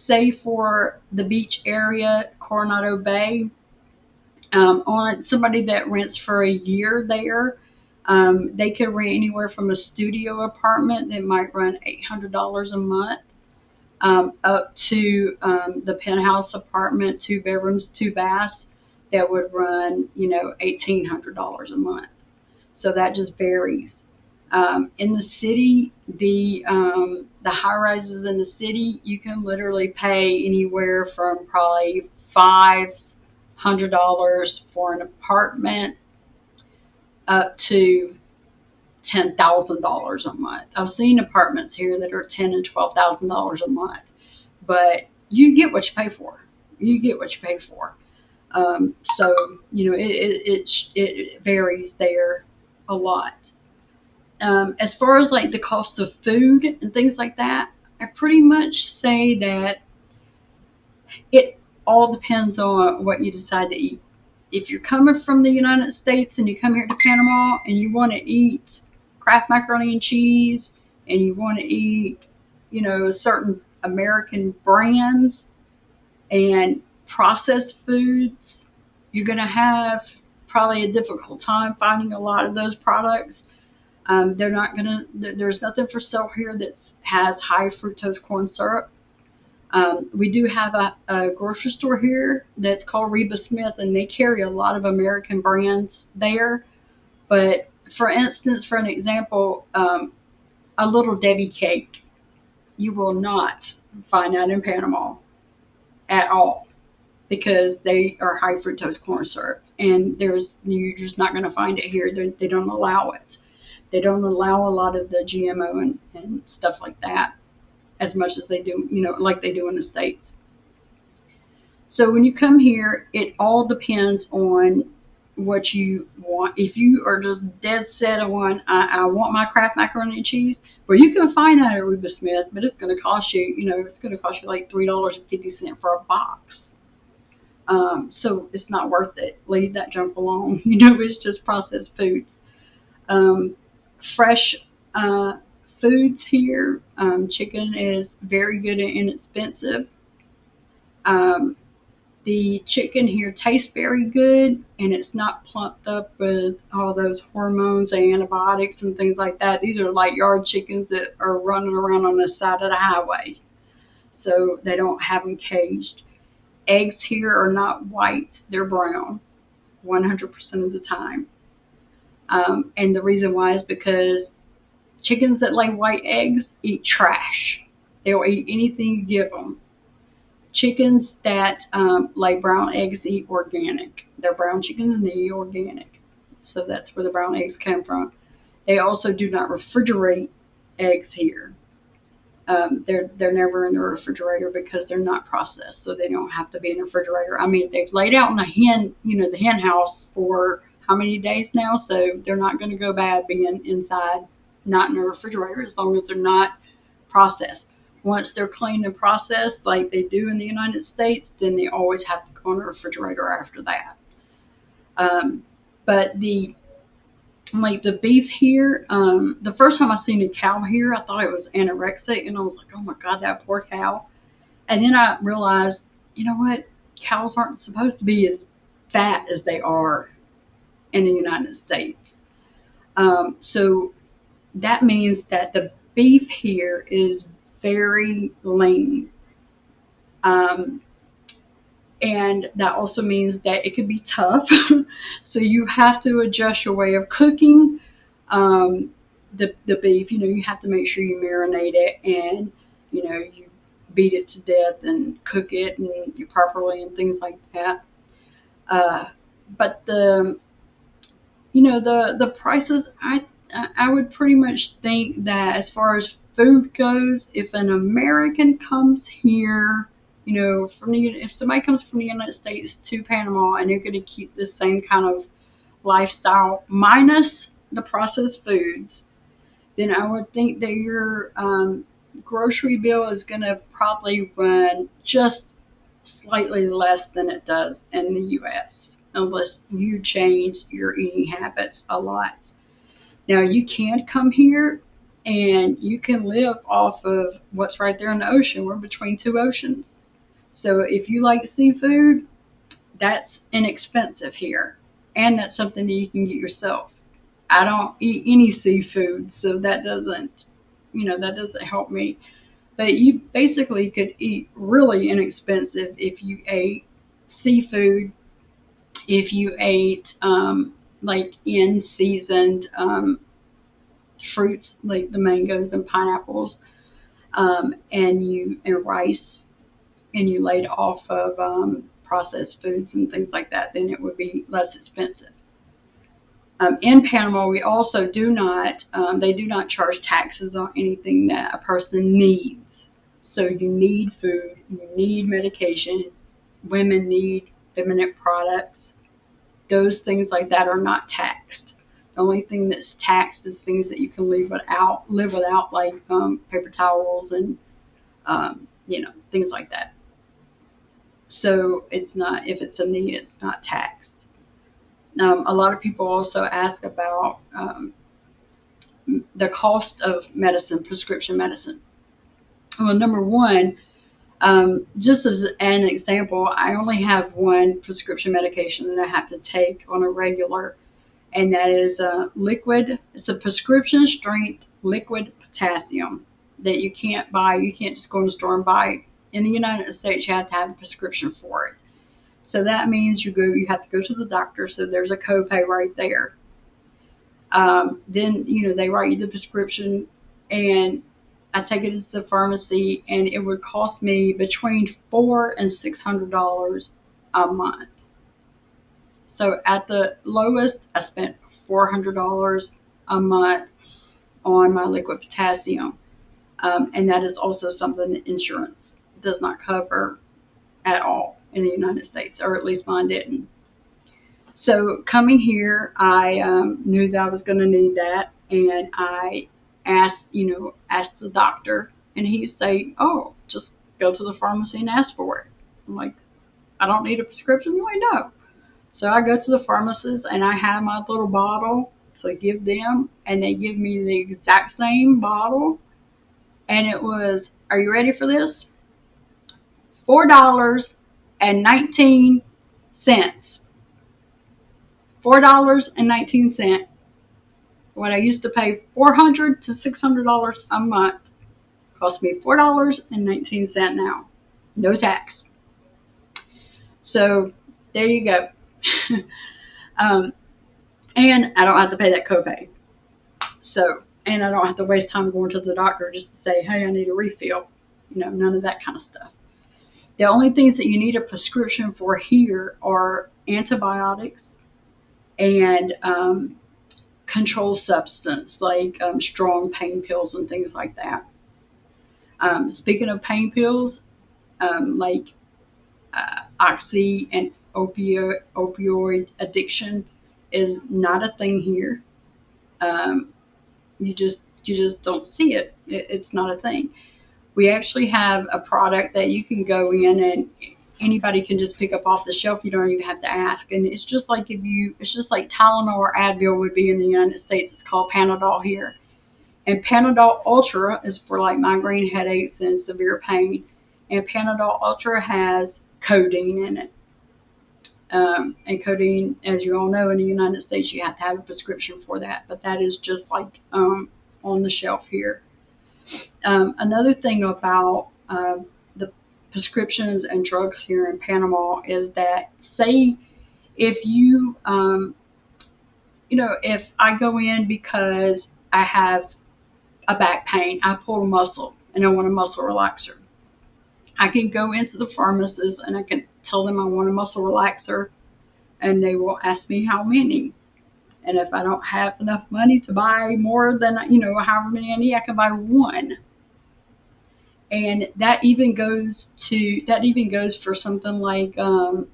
Speaker 1: say for the beach area, Coronado Bay, on somebody that rents for a year there, they could rent anywhere from a studio apartment that might run $800 a month, up to the penthouse apartment, 2 bedrooms, 2 baths, that would run $1,800 a month. So that just varies. In the city, the high rises in the city, you can literally pay anywhere from probably $500 for an apartment up to $10,000 a month. I've seen apartments here that are $10,000 and $12,000 a month, but you get what you pay for. You get what you pay for. So it varies there a lot. As far as like the cost of food and things like that, I pretty much say that it all depends on what you decide to eat. If you're coming from the United States and you come here to Panama and you want to eat Kraft macaroni and cheese and you want to eat, certain American brands and processed foods, you're going to have probably a difficult time finding a lot of those products. They're not gonna. There's nothing for sale here that has high fructose corn syrup. We do have a grocery store here that's called Reba Smith, and they carry a lot of American brands there. But for instance, for an example, a Little Debbie cake, you will not find that in Panama at all because they are high fructose corn syrup, and you're just not going to find it here. They don't allow it. They don't allow a lot of the GMO and stuff like that as much as they do, like they do in the States. So when you come here, it all depends on what you want. If you are just dead set on, I want my Kraft macaroni and cheese, well, you can find that at Reba Smith, but it's going to cost you, it's going to cost you like $3.50 for a box. So it's not worth it. Leave that junk alone. It's just processed food. Fresh foods here. Chicken is very good and inexpensive. The chicken here tastes very good, and it's not plumped up with all those hormones and antibiotics and things like that. These are like yard chickens that are running around on the side of the highway. so they don't have them caged. Eggs here are not white, they're brown 100% of the time. And the reason why is because chickens that lay white eggs eat trash. They'll eat anything you give them. Chickens that lay brown eggs eat organic. They're brown chickens and they eat organic. So that's where the brown eggs come from. They also do not refrigerate eggs here. They're never in the refrigerator because they're not processed, so they don't have to be in the refrigerator. I mean, they've laid out in the the hen house for how many days now, so they're not going to go bad being inside, not in the refrigerator, as long as they're not processed. Once they're cleaned and processed, like they do in the United States, then they always have to go in the refrigerator after that. But the beef here, the first time I seen a cow here, I thought it was anorexic, and I was like, oh my god, that poor cow. And then I realized, you know what, cows aren't supposed to be as fat as they are in the United States. So that means that the beef here is very lean. Um, and that also means that it can be tough. So you have to adjust your way of cooking the beef. You have to make sure you marinate it, and you beat it to death and cook it and you properly and things like that. But the prices, I would pretty much think that as far as food goes, if an American comes here, if somebody comes from the United States to Panama and they're going to keep the same kind of lifestyle minus the processed foods, then I would think that your grocery bill is going to probably run just slightly less than it does in the U.S. unless you change your eating habits a lot. Now, you can come here and you can live off of what's right there in the ocean. We're between two oceans. So if you like seafood, that's inexpensive here. And that's something that you can get yourself. I don't eat any seafood, so that doesn't help me. But you basically could eat really inexpensive if you ate seafood, if you ate like in seasoned fruits like the mangoes and pineapples, and rice, and you laid off of processed foods and things like that, then it would be less expensive. In Panama, we also they do not charge taxes on anything that a person needs. So you need food, you need medication, women need feminine products. Those things like that are not taxed. The only thing that's taxed is things that you can live without, like paper towels and things like that. So it's not, if it's a need, it's not taxed. A lot of people also ask about the cost of medicine, prescription medicine. Well, number one, just as an example, I only have one prescription medication that I have to take on a regular, and that is liquid. It's a prescription strength liquid potassium that you can't buy. You can't just go in the store and buy. In the United States, you have to have a prescription for it. So that means you have to go to the doctor. So there's a copay right there. Then they write you the prescription, and I take it to the pharmacy, and it would cost me between $400 and $600 a month. So at the lowest, I spent $400 a month on my liquid potassium, and that is also something that insurance does not cover at all in the United States, or at least mine didn't. So coming here, I knew that I was going to need that, and I asked the doctor, and he'd say, "Oh, just go to the pharmacy and ask for it." I'm like, "I don't need a prescription?" Like, no. So I go to the pharmacist, and I have my little bottle to give them, and they give me the exact same bottle, and it was, are you ready for this? $4.19. $4.19. When I used to pay $400 to $600 a month, Cost me $4.19 now, no tax. So there you go. um, and I don't have to pay that copay. So, and I don't have to waste time going to the doctor just to say, hey, I need a refill. None of that kind of stuff. The only things that you need a prescription for here are antibiotics and controlled substance, like strong pain pills and things like that. Speaking of pain pills, like oxy and opioid addiction is not a thing here. Um, you just don't see it's not a thing. We actually have a product that you can go in and anybody can just pick up off the shelf. You don't even have to ask. And it's just like Tylenol or Advil would be in the United States. It's called Panadol here. And Panadol Ultra is for like migraine headaches and severe pain. And Panadol Ultra has codeine in it. And codeine, as you all know, in the United States, you have to have a prescription for that. But that is just like on the shelf here. Another thing about the prescriptions and drugs here in Panama is that, say, if if I go in because I have a back pain, I pull a muscle and I want a muscle relaxer, I can go into the pharmacist and I can tell them I want a muscle relaxer, and they will ask me how many. And if I don't have enough money to buy more than, however many I need, I can buy one. And that even goes for something like, their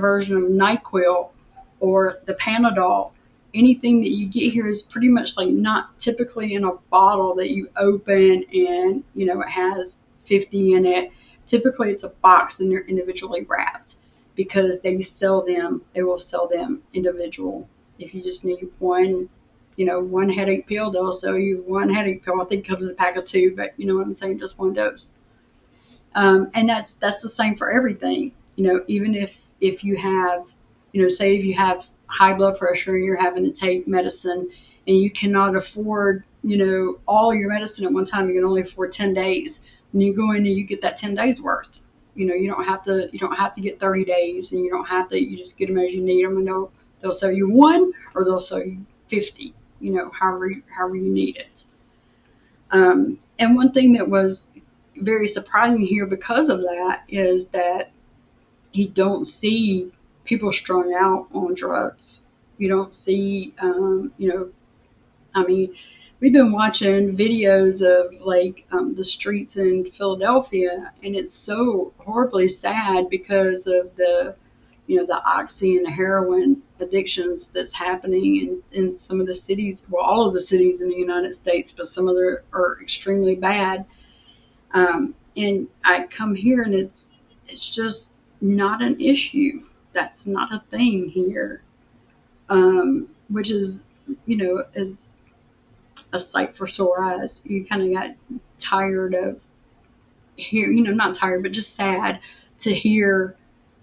Speaker 1: version of NyQuil or the Panadol. Anything that you get here is pretty much like not typically in a bottle that you open and, it has 50 in it. Typically it's a box and they're individually wrapped because they will sell them individual. If you just need one headache pill, they'll sell you one headache pill. I think it comes in a pack of two, but you know what I'm saying, just one dose. And that's the same for everything. Even if you have, say if you have high blood pressure and you're having to take medicine and you cannot afford, all your medicine at one time, you can only afford 10 days. When you go in and you get that 10 days worth, you don't have to get 30 days, and you just get them as you need them, and they'll sell you one or they'll sell you 50, however you need it. And one thing that was very surprising here because of that is that you don't see people strung out on drugs. You don't see, we've been watching videos of the streets in Philadelphia, and it's so horribly sad because of the oxy and the heroin addictions that's happening in some of the cities, well, all of the cities in the United States, but some of them are extremely bad. And I come here and it's just not an issue. That's not a thing here, which is is a sight for sore eyes. You kind of got tired of not tired, but just sad to hear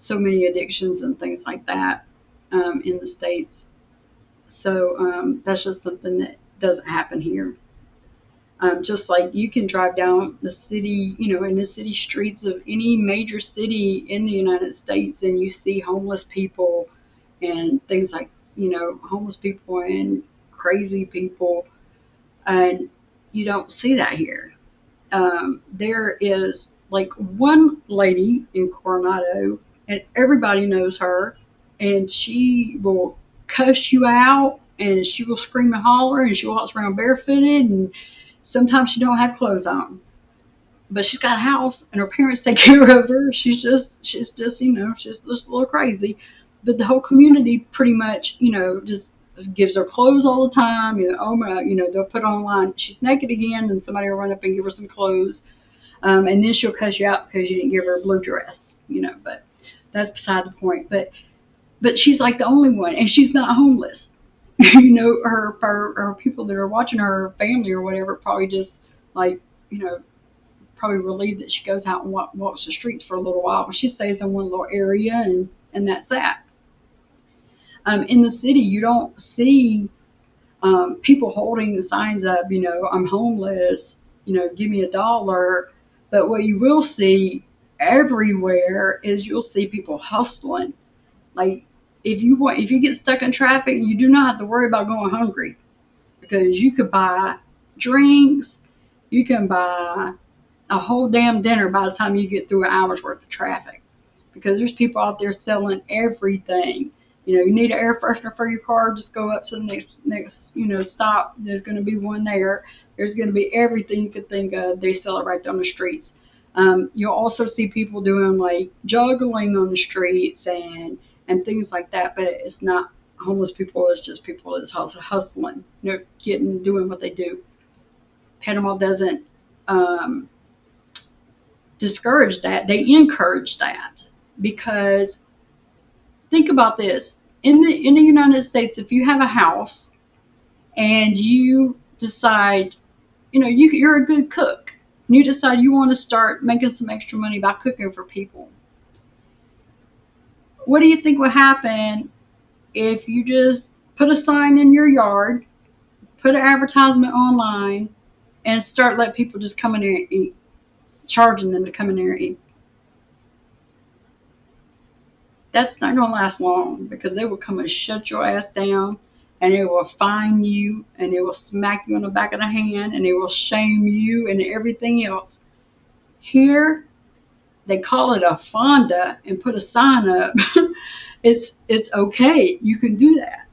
Speaker 1: so many addictions and things like that in the States. So that's just something that doesn't happen here. Just like you can drive down the city, in the city streets of any major city in the United States, and you see homeless people and things like, homeless people and crazy people, and you don't see that here. There is like one lady in Coronado, and everybody knows her, and she will cuss you out, and she will scream and holler, and she walks around barefooted, and sometimes she don't have clothes on, but she's got a house, and her parents take care of her. She's just she's just a little crazy, but the whole community pretty much, just gives her clothes all the time. Oh my, they'll put online, she's naked again, and somebody will run up and give her some clothes, and then she'll cuss you out because you didn't give her a blue dress. But that's beside the point. But she's like the only one, and she's not homeless. Her people that are watching her family or whatever probably just like, probably relieved that she goes out and walks the streets for a little while, but she stays in one little area, and that's that. In the city, you don't see people holding the signs up, I'm homeless, give me $1. But what you will see everywhere is you'll see people hustling. Like if you get stuck in traffic, you do not have to worry about going hungry because you could buy drinks, you can buy a whole damn dinner by the time you get through an hour's worth of traffic. Because there's people out there selling everything. You need an air freshener for your car, just go up to the next stop. There's going to be one there. There's going to be everything you could think of. They sell it right down the streets. You'll also see people doing like juggling on the streets and things like that. But it's not homeless people. It's just people that's hustling, doing what they do. Panama doesn't discourage that. They encourage that because think about this: in the United States, if you have a house and you decide, you're a good cook, and you decide you want to start making some extra money by cooking for people, what do you think would happen if you just put a sign in your yard, put an advertisement online, and start letting people just come in there and eat, charging them to come in there and eat? That's not going to last long because they will come and shut your ass down, and they will fine you, and they will smack you on the back of the hand, and they will shame you and everything else. Here, they call it a fonda and put a sign up. It's okay. You can do that.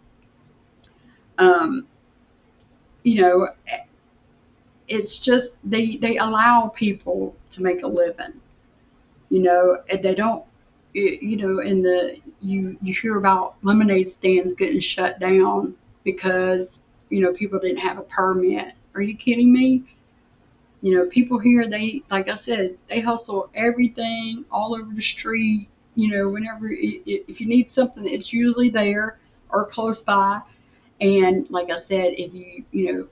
Speaker 1: Um, it's just they allow people to make a living. And they don't. In you hear about lemonade stands getting shut down because people didn't have a permit. Are you kidding me? People here, they, like I said, they hustle everything all over the street. Whenever if you need something, it's usually there or close by. And like I said, if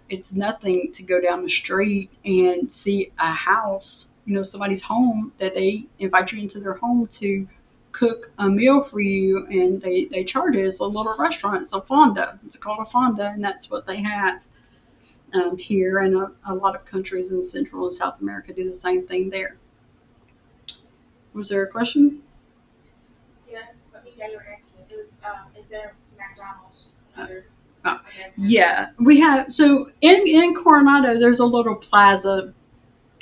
Speaker 1: it's nothing to go down the street and see a house, somebody's home that they invite you into their home to cook a meal for you, and they charge it. It's a little restaurant. It's a fonda. It's called a fonda, and that's what they have here. And a lot of countries in Central and South America do the same thing there. Was there a question?
Speaker 2: Yes, but yeah, you were asking. Is there McDonald's?
Speaker 1: Yeah, we have. So in Coronado, there's a little plaza,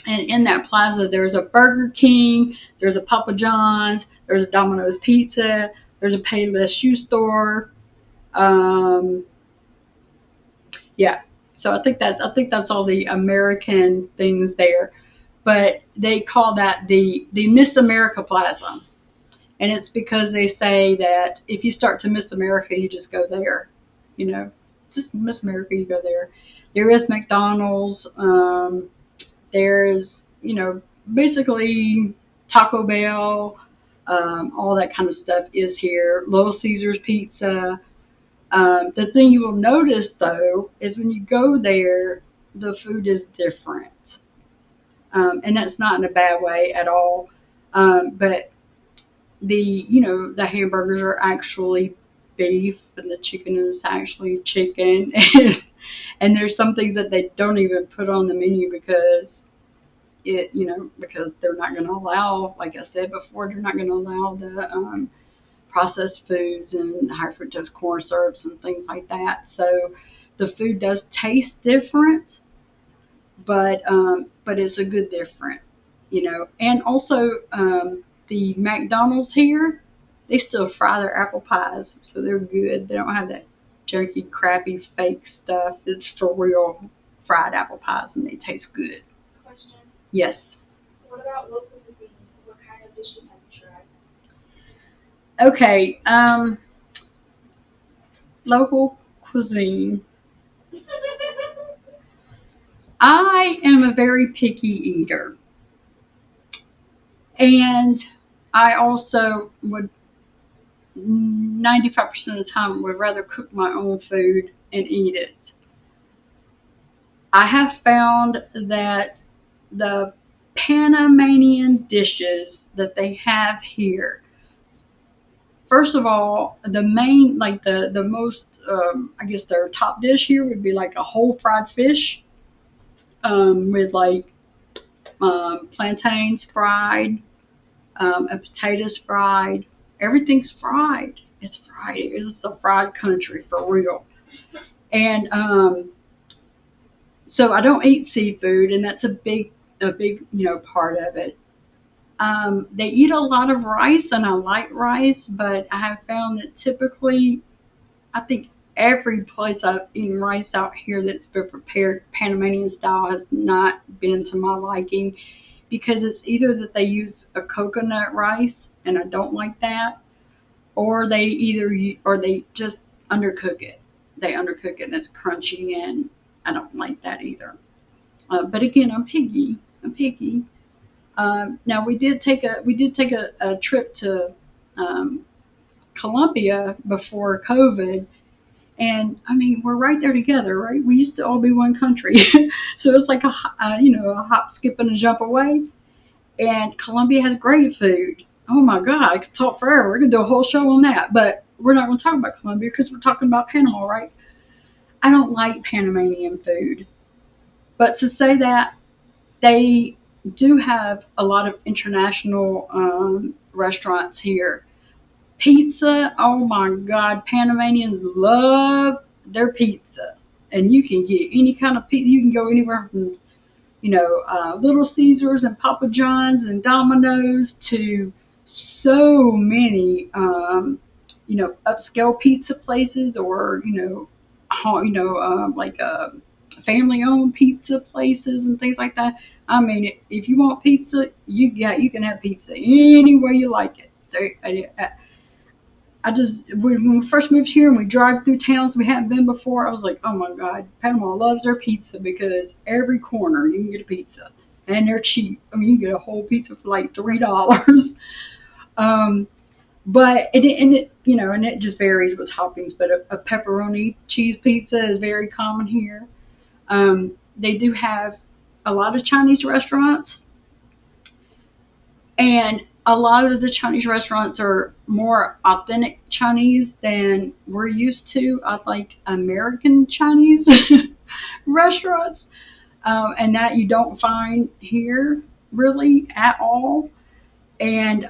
Speaker 1: and in that plaza, there's a Burger King, there's a Papa John's, there's a Domino's Pizza, there's a Payless shoe store. Yeah, so I think that's all the American things there, but they call that the Miss America Plaza, and it's because they say that if you start to miss America, you just go there. Just Miss America, you go there. There is McDonald's. There's, basically Taco Bell, all that kind of stuff is here. Little Caesars Pizza. The thing you will notice, though, is when you go there, the food is different. And that's not in a bad way at all. But the hamburgers are actually beef, and the chicken is actually chicken. And there's some things that they don't even put on the menu because because they're not going to allow, like I said before, they're not going to allow the processed foods and high fructose corn syrups and things like that. So the food does taste different, but it's a good different, And also the McDonald's here, they still fry their apple pies, so they're good. They don't have that junky, crappy, fake stuff. It's for real fried apple pies, and they taste good.
Speaker 2: Question.
Speaker 1: Yes.
Speaker 2: What about local cuisine? What kind of dishes have you tried?
Speaker 1: Okay. Local cuisine. I am a very picky eater, and I also would 95% of the time would rather cook my own food and eat it. I have found that the Panamanian dishes that they have here, first of all, the main, like the most, I guess their top dish here would be like a whole fried fish with like plantains fried, and potatoes fried. Everything's fried. It's fried. It's a fried country for real. And so I don't eat seafood, and that's a big part of it. They eat a lot of rice, and I like rice, but I have found that typically, I think every place I've eaten rice out here that's been prepared Panamanian style has not been to my liking because it's either that they use a coconut rice, and I don't like that, or they just undercook it. They undercook it and it's crunchy, and I don't like that either. But again, I'm picky. I'm picky. Now we did take a trip to um, Colombia before COVID, and I mean we're right there together, right? We used to all be one country, so it's like a hop, skip, and a jump away. And Colombia has great food. Oh my God, I could talk forever. We're gonna do a whole show on that, but we're not gonna talk about Colombia because we're talking about Panama, right? I don't like Panamanian food, but to say that they do have a lot of international restaurants here. Pizza, oh my God, Panamanians love their pizza, and you can get any kind of pizza. You can go anywhere from Little Caesars and Papa John's and Domino's to so many upscale pizza places, or like family-owned pizza places and things like that. I mean, if you want pizza, you can have pizza any way you like it. I just when we first moved here and we drive through towns we hadn't been before, I was like, oh my God, Panama loves their pizza because every corner you can get a pizza, and they're cheap. I mean, you can get a whole pizza for like $3. um, but it just varies with toppings. But a pepperoni cheese pizza is very common here. They do have a lot of Chinese restaurants, and a lot of the Chinese restaurants are more authentic Chinese than we're used to. I like American Chinese restaurants, and that you don't find here really at all. And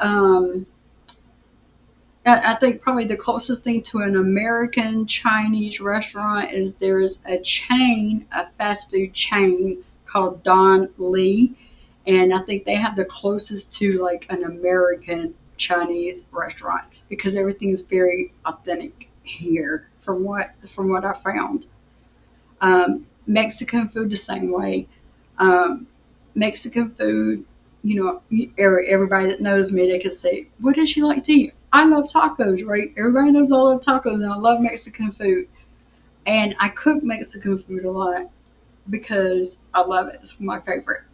Speaker 1: I think probably the closest thing to an American Chinese restaurant is there's a fast food chain called Don Lee, and I think they have the closest to like an American Chinese restaurant because everything is very authentic here from what I found. Mexican food the same way. Mexican food, everybody that knows me, they can say, "What does she like to eat?" I love tacos, right? Everybody knows I love tacos, and I love Mexican food. And I cook Mexican food a lot because I love it. It's my favorite.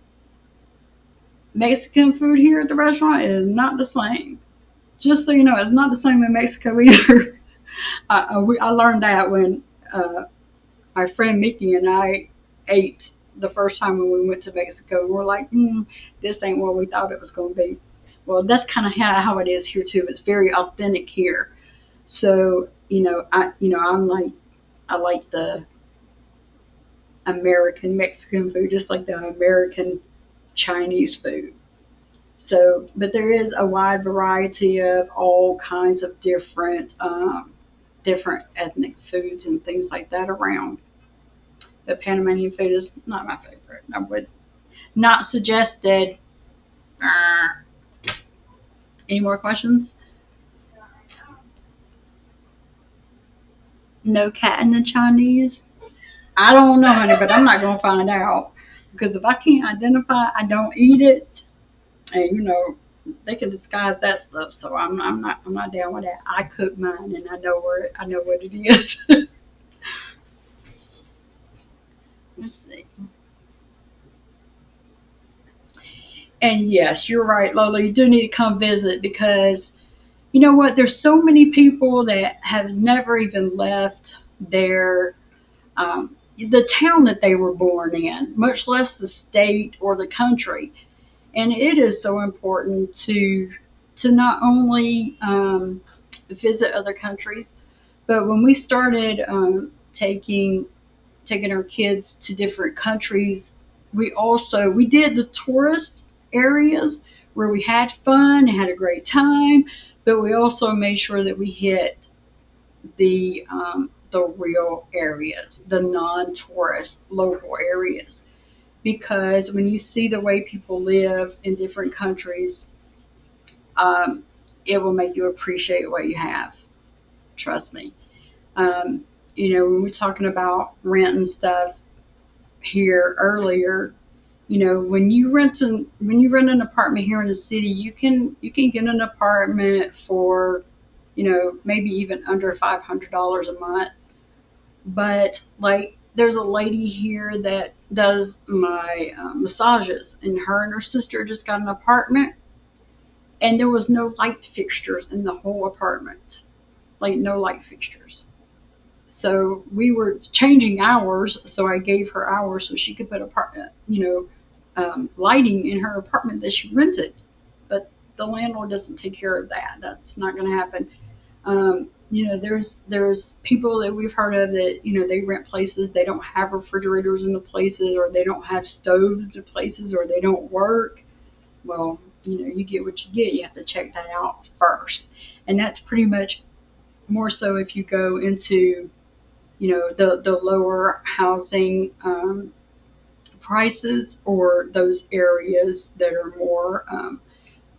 Speaker 1: Mexican food here at the restaurant is not the same. Just so you know, it's not the same in Mexico either. I learned that when my friend Mickey and I ate the first time when we went to Mexico, and we're like, this ain't what we thought it was going to be. Well, that's kind of how it is here too. It's very authentic here. So I like the American Mexican food, just like the American Chinese food. So, but there is a wide variety of all kinds of different ethnic foods and things like that around. The Panamanian food is not my favorite. I would not suggest it. Any more questions? No cat in the Chinese? I don't know, honey, but I'm not gonna find out because if I can't identify, I don't eat it. And they can disguise that stuff, so I'm not down with that. I cook mine, and I know what it is. Let's see. And yes, you're right, Lola. You do need to come visit because you know what? There's so many people that have never even left their the town that they were born in, much less the state or the country. And it is so important to not only visit other countries, but when we started taking our kids to different countries we did the tourist areas where we had fun and had a great time, but we also made sure that we hit the real areas, the non-tourist local areas, because when you see the way people live in different countries, um, it will make you appreciate what you have. Trust me. Um, when we're talking about rent and stuff here earlier, when you rent an apartment here in the city, you can get an apartment for, maybe even under $500 a month. But like, there's a lady here that does my massages, and her sister just got an apartment, and there was no light fixtures in the whole apartment, like no light fixtures. So we were changing hours, so I gave her hours so she could put apartment, lighting in her apartment that she rented. But the landlord doesn't take care of that. That's not going to happen. There's people that we've heard of that they rent places, they don't have refrigerators in the places, or they don't have stoves in places, or they don't work. Well, you get what you get. You have to check that out first, and that's pretty much more so if you go into the lower housing prices, or those areas that are more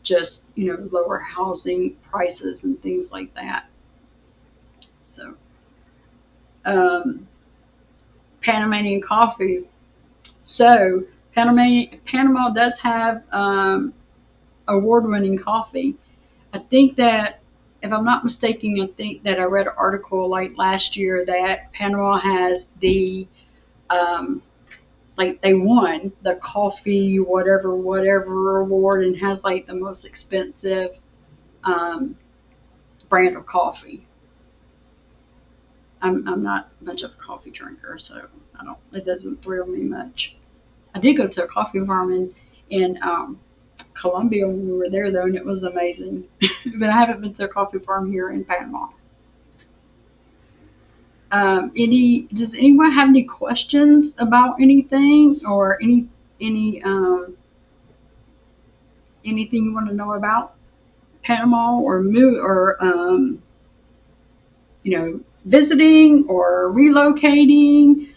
Speaker 1: just lower housing prices and things like that. So Panamanian coffee. So Panama does have award-winning coffee. I think that, if I'm not mistaken, I think that I read an article like last year that Panama has um, like they won the coffee whatever award, and has like the most expensive um, brand of coffee. I'm not much of a coffee drinker, so it doesn't thrill me much. I did go to a coffee farm in Colombia when we were there though, and it was amazing. But I haven't been to a coffee farm here in Panama. Does anyone have any questions about anything, or anything you want to know about Panama, or visiting or relocating,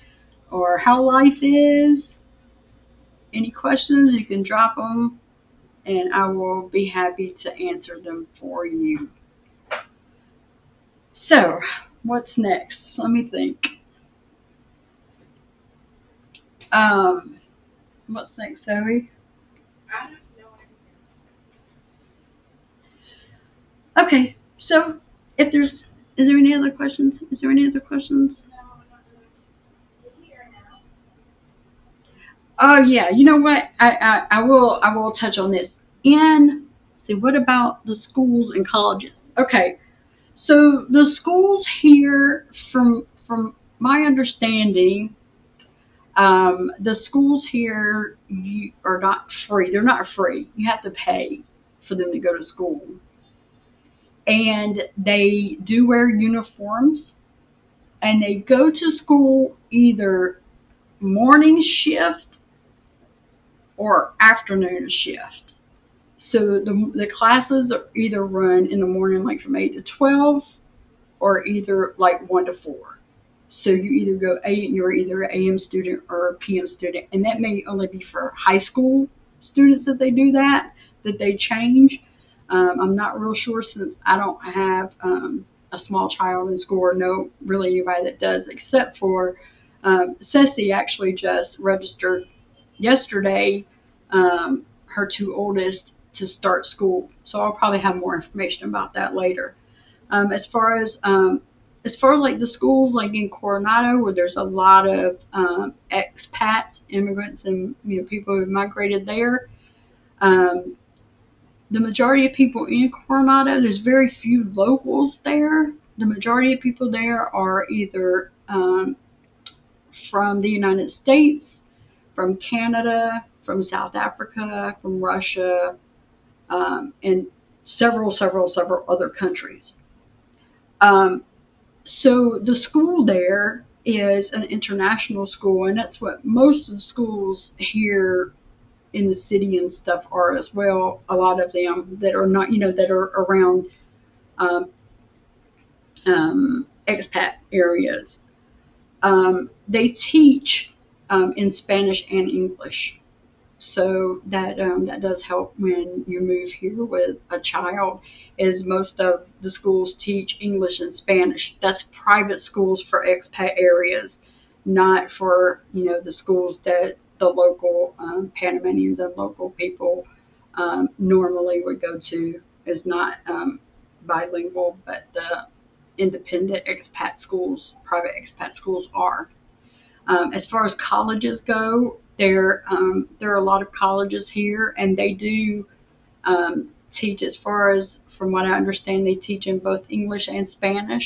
Speaker 1: or how life is? Any questions, you can drop them, and I will be happy to answer them for you. So, what's next? Let me think. Um, what's next, Zoe?
Speaker 2: I don't know
Speaker 1: Okay, so if there's, is there any other questions? Is there any other questions?
Speaker 2: no, I'm not really here now.
Speaker 1: Oh yeah, you know what? I will touch on this. And see, what about the schools and colleges? Okay, so the schools here, from my understanding, the schools here are not free. They're not free. You have to pay for them to go to school, and they do wear uniforms, and they go to school either morning shift or afternoon shift. So the classes are either run in the morning, like from 8 to 12, or either like 1 to 4. So you either go you're either an AM student or a PM student, and that may only be for high school students that they do that they change. I'm not real sure, since I don't have a small child in school, or know really anybody that does, except for Ceci actually just registered yesterday, her two oldest, to start school. So I'll probably have more information about that later. Um, as far as um, as far as like the schools, like in Coronado, where there's a lot of expats, immigrants, and people who migrated there. Um, the majority of people in Coronado, there's very few locals there. The majority of people there are either from the United States, from Canada, from South Africa, from Russia, and several other countries. Um, so the school there is an international school, and that's what most of the schools here in the city and stuff are as well. A lot of them that are not, that are around um, expat areas. They teach in Spanish and English, so that does help when you move here with a child. Is most of the schools teach English and Spanish. That's private schools for expat areas, not for the schools that the local Panamanians and local people normally would go to. Is not bilingual, but the independent expat schools, private expat schools are. As far as colleges go, there are a lot of colleges here, and they do teach. As far as from what I understand, they teach in both English and Spanish.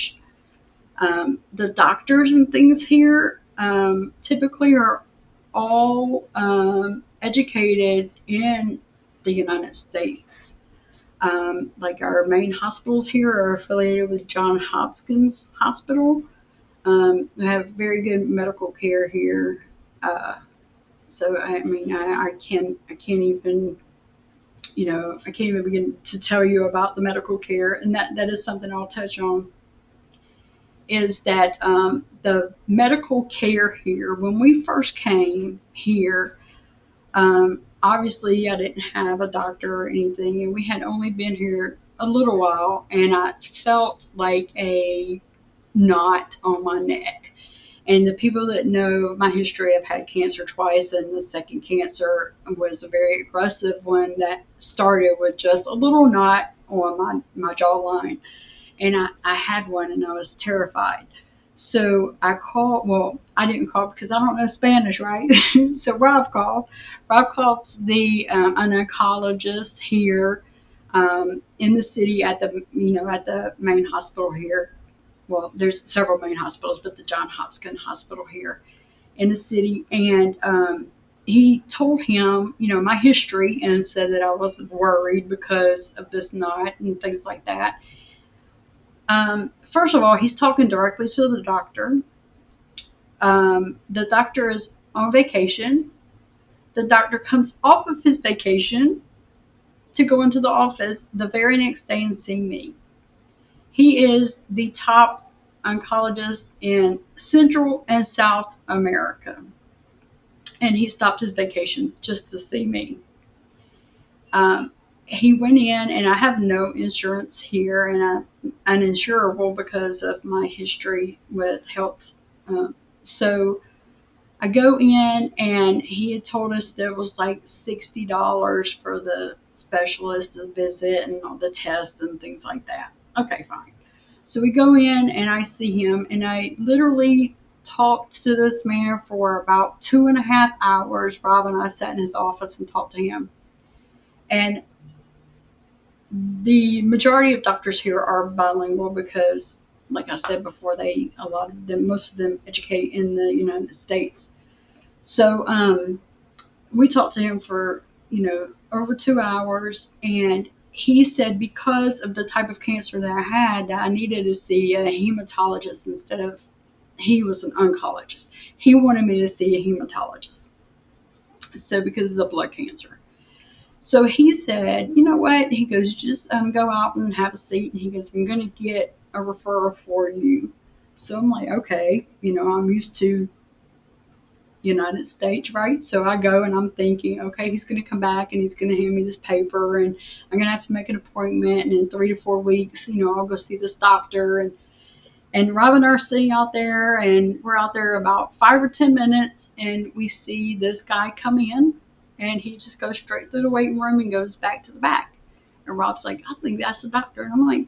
Speaker 1: The doctors and things here typically are all educated in the United States. Like our main hospitals here are affiliated with Johns Hopkins Hospital. We have very good medical care here. So I mean, I can't even I can't even begin to tell you about the medical care, and that is something I'll touch on. Is that the medical care here? When we first came here, obviously I didn't have a doctor or anything, and we had only been here a little while, and I felt like a knot on my neck. And the people that know my history, I've had cancer twice, and the second cancer was a very aggressive one that started with just a little knot on my jawline. And I had one, and I was terrified. So I called, well, I didn't call because I don't know Spanish, right? So Rob called. Rob called an oncologist here in the city at the main hospital here. Well, there's several main hospitals, but the John Hopkins Hospital here in the city, and he told him, my history, and said that I was worried because of this knot and things like that. First of all, he's talking directly to the doctor. The doctor is on vacation. The doctor comes off of his vacation to go into the office the very next day and see me. He is the top oncologist in Central and South America, and he stopped his vacation just to see me. He went in, and I have no insurance here, and I'm uninsurable because of my history with health. So I go in, and he had told us there was like $60 for the specialist to visit and all the tests and things like that. Okay, fine. So we go in, and I see him, and I literally talked to this man for about 2.5 hours. Rob and I sat in his office and talked to him. And the majority of doctors here are bilingual because, like I said before, most of them educate in the United States. So we talked to him for, over 2 hours, and he said because of the type of cancer that I had, that I needed to see a hematologist instead of, he was an oncologist. He wanted me to see a hematologist. So because of the blood cancer. So he said, you know what? He goes, just go out and have a seat. And he goes, I'm going to get a referral for you. So I'm like, okay, I'm used to United States, right? So I go, and I'm thinking, okay, he's going to come back, and he's going to hand me this paper, and I'm going to have to make an appointment, and in 3 to 4 weeks, I'll go see this doctor. And Rob and I are sitting out there, and we're out there about 5 or 10 minutes, and we see this guy come in, and he just goes straight through the waiting room and goes back to the back. And Rob's like, I think that's the doctor. And I'm like,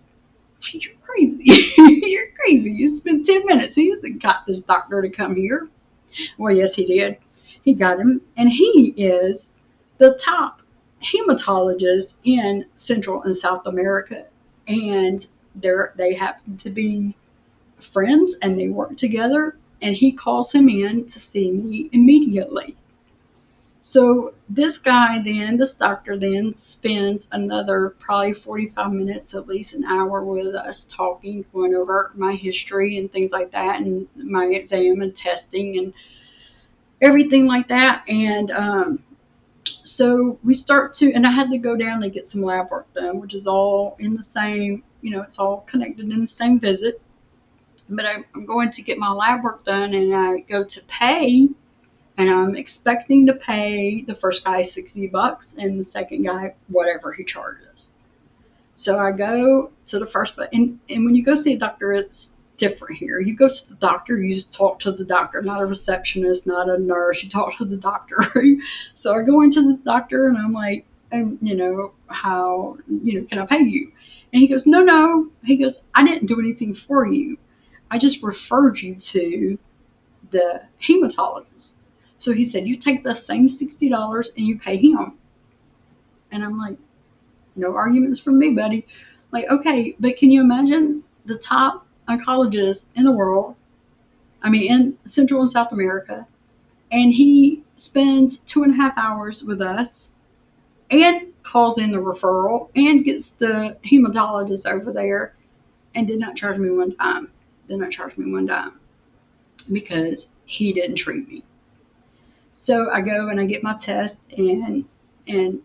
Speaker 1: you're crazy. You're crazy. You spent 10 minutes. He hasn't got this doctor to come here. Well, yes, he did. He got him. And he is the top hematologist in Central and South America. And they happen to be friends, and they work together. And he calls him in to see me immediately. So this doctor then spends another probably 45 minutes, at least an hour with us talking, going over my history and things like that, and my exam and testing and everything like that. And so we start to, and I had to go down and get some lab work done, which is all in the same, it's all connected in the same visit. But I'm going to get my lab work done, and I go to pay, and I'm expecting to pay the first guy $60 and the second guy whatever he charges. So I go to the first, and when you go see a doctor, it's different here. You go to the doctor, you just talk to the doctor, not a receptionist, not a nurse. You talk to the doctor. So I go into the doctor, and I'm like, how, can I pay you? And he goes, no, no. He goes, I didn't do anything for you. I just referred you to the hematologist. So he said, you take the same $60 and you pay him. And I'm like, no arguments from me, buddy. Like, okay, but can you imagine the top oncologist in the world, in Central and South America, and he spends 2.5 hours with us and calls in the referral and gets the hematologist over there and did not charge me one time. Did not charge me one dime because he didn't treat me. So I go and I get my test, and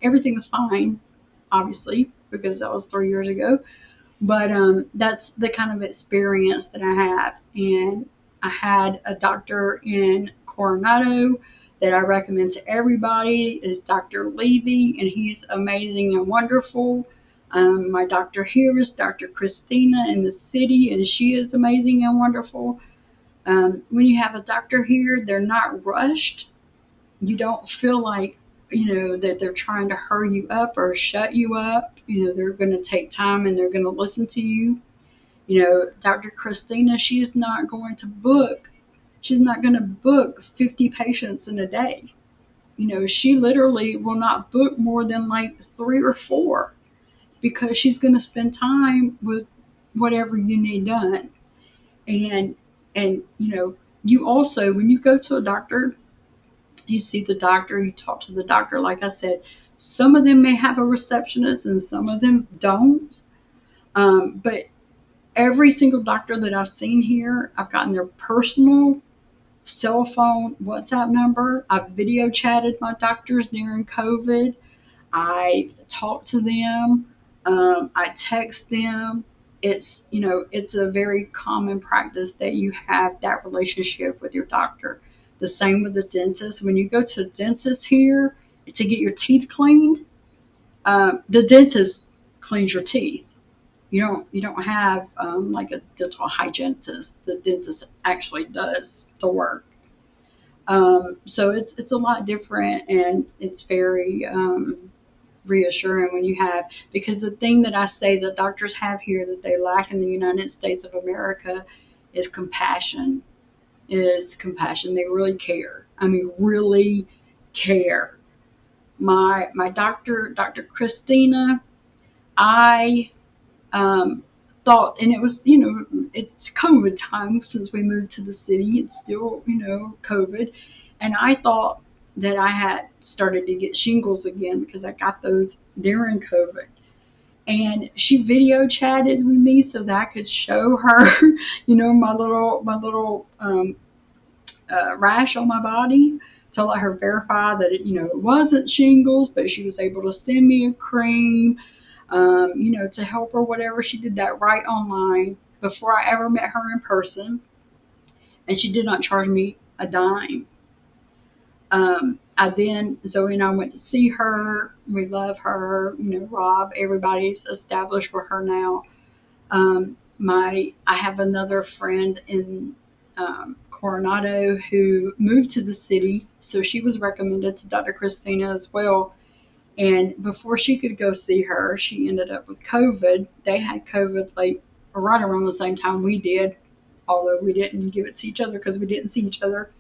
Speaker 1: everything was fine, obviously, because that was 3 years ago. But that's the kind of experience that I have. And I had a doctor in Coronado that I recommend to everybody is Dr. Levy, and he's amazing and wonderful. My doctor here is Dr. Christina in the city, and she is amazing and wonderful. When you have a doctor here, they're not rushed. You don't feel like, that they're trying to hurry you up or shut you up. They're going to take time and they're going to listen to you. Dr. Christina, she's not going to book 50 patients in a day. She literally will not book more than like 3 or 4 because she's going to spend time with whatever you need done. And you also, when you go to a doctor, you see the doctor, you talk to the doctor. Like I said, some of them may have a receptionist and some of them don't. But every single doctor that I've seen here, I've gotten their personal cell phone WhatsApp number. I've video chatted my doctors during COVID. I talk to them. I text them. It's a very common practice that you have that relationship with your doctor. The same with the dentist. When you go to a dentist here to get your teeth cleaned, the dentist cleans your teeth. You don't have like a dental hygienist. The dentist actually does the work. So it's a lot different, and it's very reassuring when you have, because the thing that I say that doctors have here that they lack in the United States of America is compassion. They really care. Really care. My doctor, Dr. Christina, I thought, and it was, it's COVID time since we moved to the city. It's still, COVID. And I thought that I had started to get shingles again because I got those during COVID. And she video chatted with me so that I could show her, my little rash on my body, to let her verify that it wasn't shingles, but she was able to send me a cream, to help her, whatever. She did that right online before I ever met her in person, and she did not charge me a dime. Zoe and I went to see her. We love her. Rob, everybody's established with her now. I have another friend in Coronado who moved to the city, so she was recommended to Dr. Christina as well. And before she could go see her, she ended up with COVID. They had COVID right around the same time we did, although we didn't give it to each other because we didn't see each other.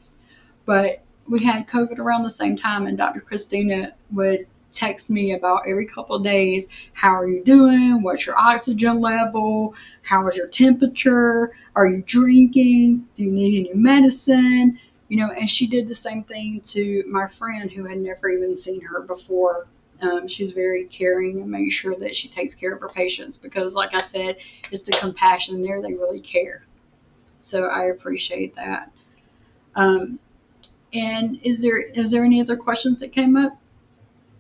Speaker 1: But we had COVID around the same time, and Dr. Christina would text me about every couple of days, how are you doing? What's your oxygen level? How is your temperature? Are you drinking? Do you need any medicine? And she did the same thing to my friend who had never even seen her before. She's very caring and makes sure that she takes care of her patients because, like I said, it's the compassion there. They really care. So I appreciate that. Um, and is there any other questions that came up?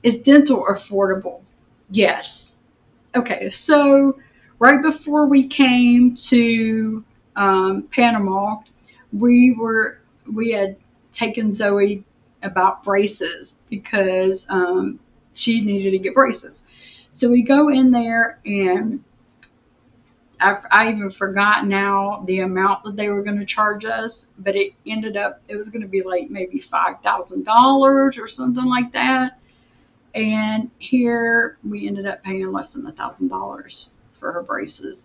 Speaker 1: Is dental affordable? Yes. Okay, so right before we came to Panama, we had taken Zoe about braces because she needed to get braces. So we go in there, and I even forgot now the amount that they were going to charge us, but it was going to be like maybe $5,000 or something like that. And here we ended up paying less than $1,000 for her braces.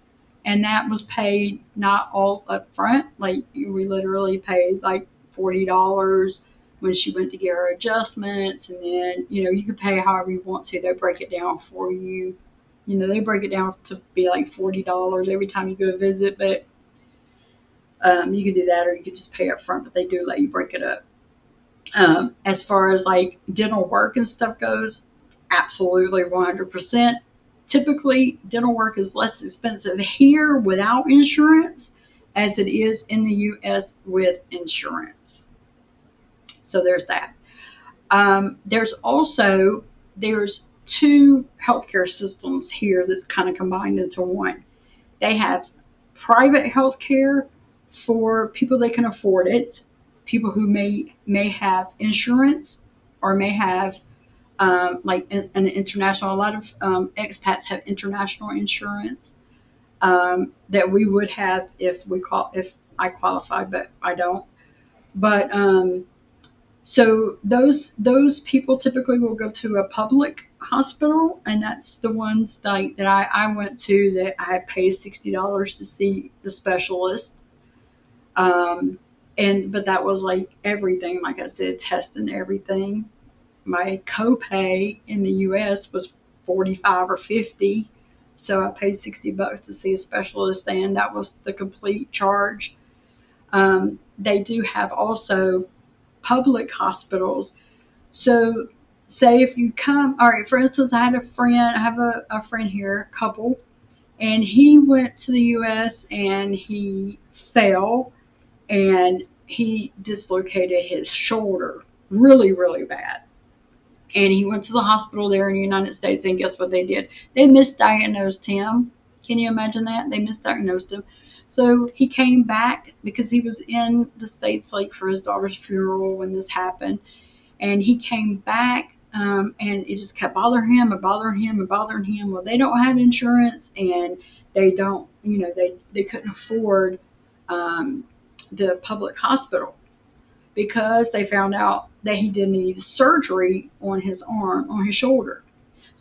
Speaker 1: And that was paid not all up front. Like we literally paid like $40 when she went to get her adjustments, and then you can pay however you want to. They break it down for you. They break it down to be like $40 every time you go visit, but you can do that, or you can just pay up front. But they do let you break it up. As far as like dental work and stuff goes, absolutely 100%. Typically, dental work is less expensive here without insurance as it is in the U.S. with insurance. So there's that. There's two healthcare systems here that's kind of combined into one. They have private healthcare for people that can afford it, people who may have insurance or may have like an international. A lot of expats have international insurance that we would have if I qualified, but I don't. But so those people typically will go to a public hospital, and that's the ones that I went to that I paid $60 to see the specialist. Um, but that was like everything, like I said, test and everything. My copay in the U.S. was 45 or 50, so I paid $60 to see a specialist, and that was the complete charge. They do have also public hospitals. So, say if you come, all right. For instance, I have a friend here, a couple, and he went to the U.S. and he fell and he dislocated his shoulder really, really bad. And he went to the hospital there in the United States, and guess what they did? They misdiagnosed him. Can you imagine that? They misdiagnosed him. So he came back because he was in the States like for his daughter's funeral when this happened. And he came back, and it just kept bothering him and bothering him and bothering him. Well, they don't have insurance, and they don't, they couldn't afford the public hospital, because they found out that he did need surgery on his arm, on his shoulder.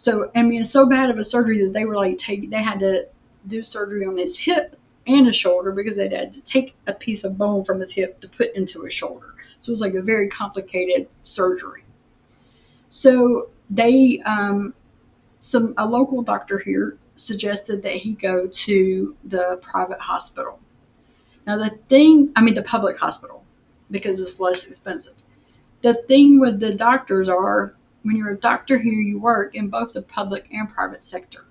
Speaker 1: So, I mean, it's so bad of a surgery that they were like, they had to do surgery on his hip and his shoulder because they had to take a piece of bone from his hip to put into his shoulder. So it was like a very complicated surgery. So a local doctor here suggested that he go to the private hospital. Now the public hospital, because it's less expensive. The thing with the doctors are, when you're a doctor here, you work in both the public and private sector.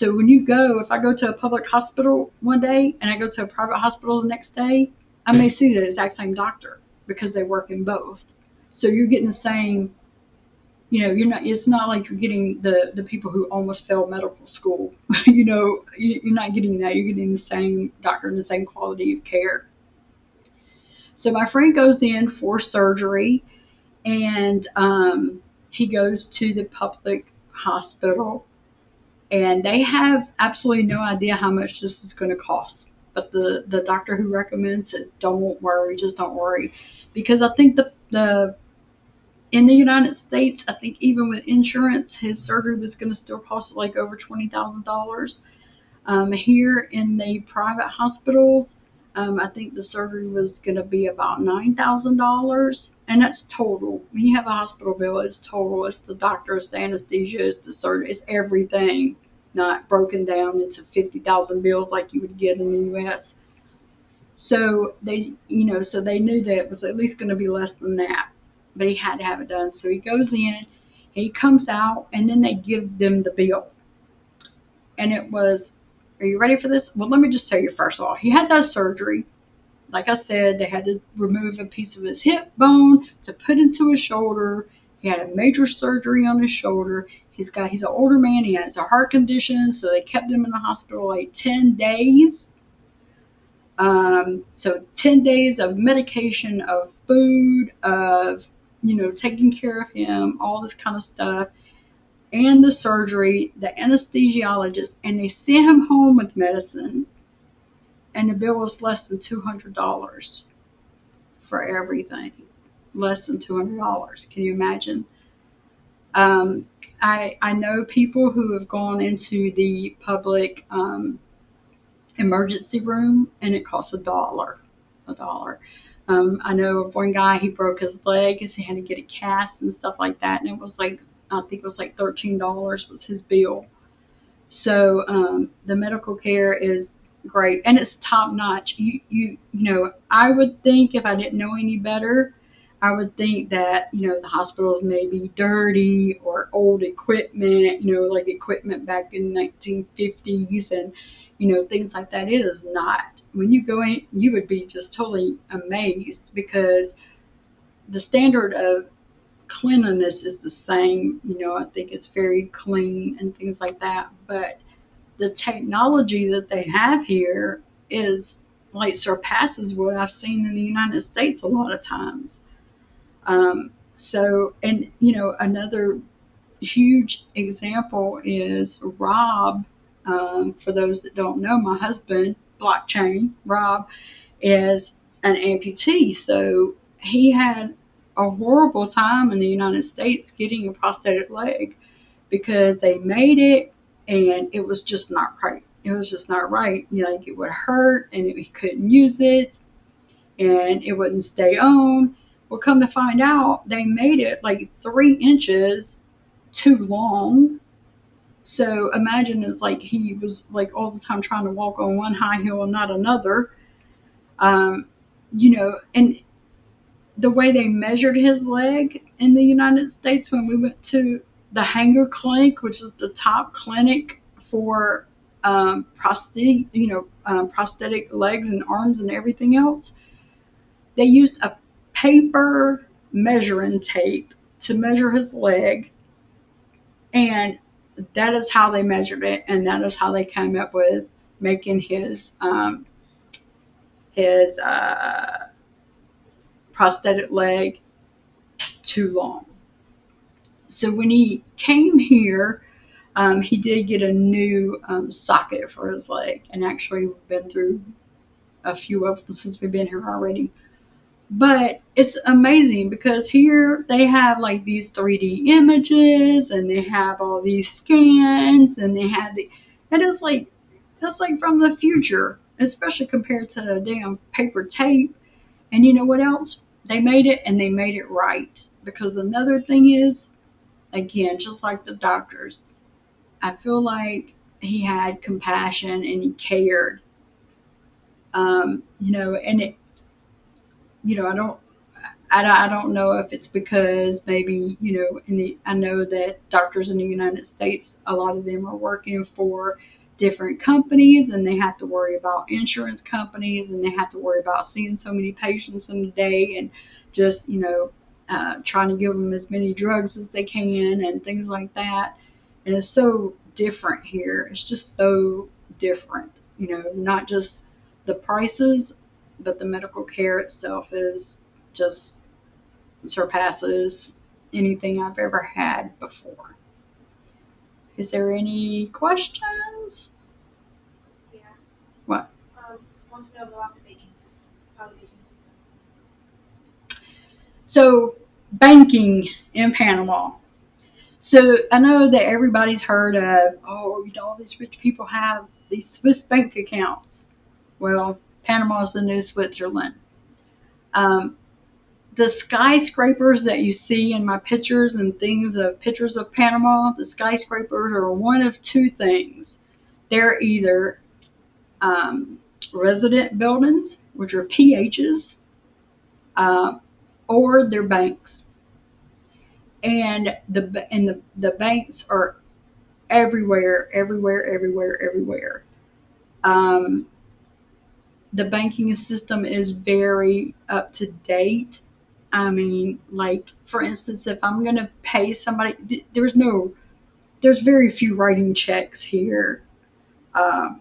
Speaker 1: So when you go, if I go to a public hospital one day and I go to a private hospital the next day, I may see the exact same doctor because they work in both. So you're getting the same, it's not like you're getting the people who almost failed medical school. You're not getting that. You're getting the same doctor and the same quality of care. So my friend goes in for surgery, and he goes to the public hospital, and they have absolutely no idea how much this is going to cost. But the doctor who recommends it, don't worry, just don't worry, because I think the in the United States, I think even with insurance, his surgery was going to still cost like over $20,000. Here in the private hospitals, I think the surgery was going to be about $9,000, and that's total. When you have a hospital bill, it's total. It's the doctor, it's the anesthesia, it's the surgery, it's everything, not broken down into 50,000 bills like you would get in the U.S. So so they knew that it was at least going to be less than that, but he had to have it done. So he goes in, he comes out, and then they give them the bill. And it was, are you ready for this? Well, let me just tell you first of all, he had that surgery. Like I said, they had to remove a piece of his hip bone to put into his shoulder. He had a major surgery on his shoulder. He's an older man. He has a heart condition, so they kept him in the hospital like 10 days. So 10 days of medication, of food, of taking care of him, all this kind of stuff, and the surgery, the anesthesiologist, and they sent him home with medicine, and the bill was less than $200 for everything. Less than $200. Can you imagine? I know people who have gone into the public emergency room, and it costs $1. $1. I know of one guy, he broke his leg, and he had to get a cast and stuff like that, and it was like, I think it was like $13 was his bill. So the medical care is great, and it's top notch. I would think, if I didn't know any better, I would think that the hospitals may be dirty or old equipment, like equipment back in 1950s and things like that. It is not. When you go in, you would be just totally amazed, because the standard of cleanliness is the same. I think it's very clean and things like that. But the technology that they have here is like surpasses what I've seen in the United States a lot of times. And another huge example is Rob. For those that don't know, my husband, blockchain, Rob, is an amputee. So he had a horrible time in the United States getting a prosthetic leg, because they made it and it was just not right. It was just not right. Like, it would hurt, and he couldn't use it, and it wouldn't stay on. Well, come to find out, they made it like 3 inches too long. So imagine, it's like he was like all the time trying to walk on one high heel and not another. And the way they measured his leg in the United States, when we went to the Hanger Clinic, which is the top clinic for prosthetic legs and arms and everything else, they used a paper measuring tape to measure his leg, and that is how they measured it, and that is how they came up with making his prosthetic leg too long. So when he came here, he did get a new socket for his leg, and actually we've been through a few of them since we've been here already. But it's amazing, because here they have like these 3D images, and they have all these scans, and it's like from the future, especially compared to the damn paper tape. And you know what else? They made it, and they made it right. Because another thing is, again, just like the doctors, I feel like he had compassion and he cared. And it, I don't know if it's because maybe, I know that doctors in the United States, a lot of them are working for different companies, and they have to worry about insurance companies, and they have to worry about seeing so many patients in a day, and just, trying to give them as many drugs as they can and things like that. And it's so different here. It's just so different, not just the prices, but the medical care itself is just surpasses anything I've ever had before. Is there any questions?
Speaker 2: Yeah.
Speaker 1: What?
Speaker 2: Want to know about the banking system. How the banking system.
Speaker 1: So, banking in Panama. So I know that everybody's heard of, all these rich people have these Swiss bank accounts. Well, Panama is the new Switzerland. The skyscrapers that you see in my pictures and things of pictures of Panama, the skyscrapers are one of two things. They're either resident buildings, which are PHs, uh, or they're banks. And the banks are everywhere, everywhere, everywhere, everywhere. Um, the banking system is very up to date. I mean, like for instance, if I'm going to pay somebody, there's very few writing checks here. Um,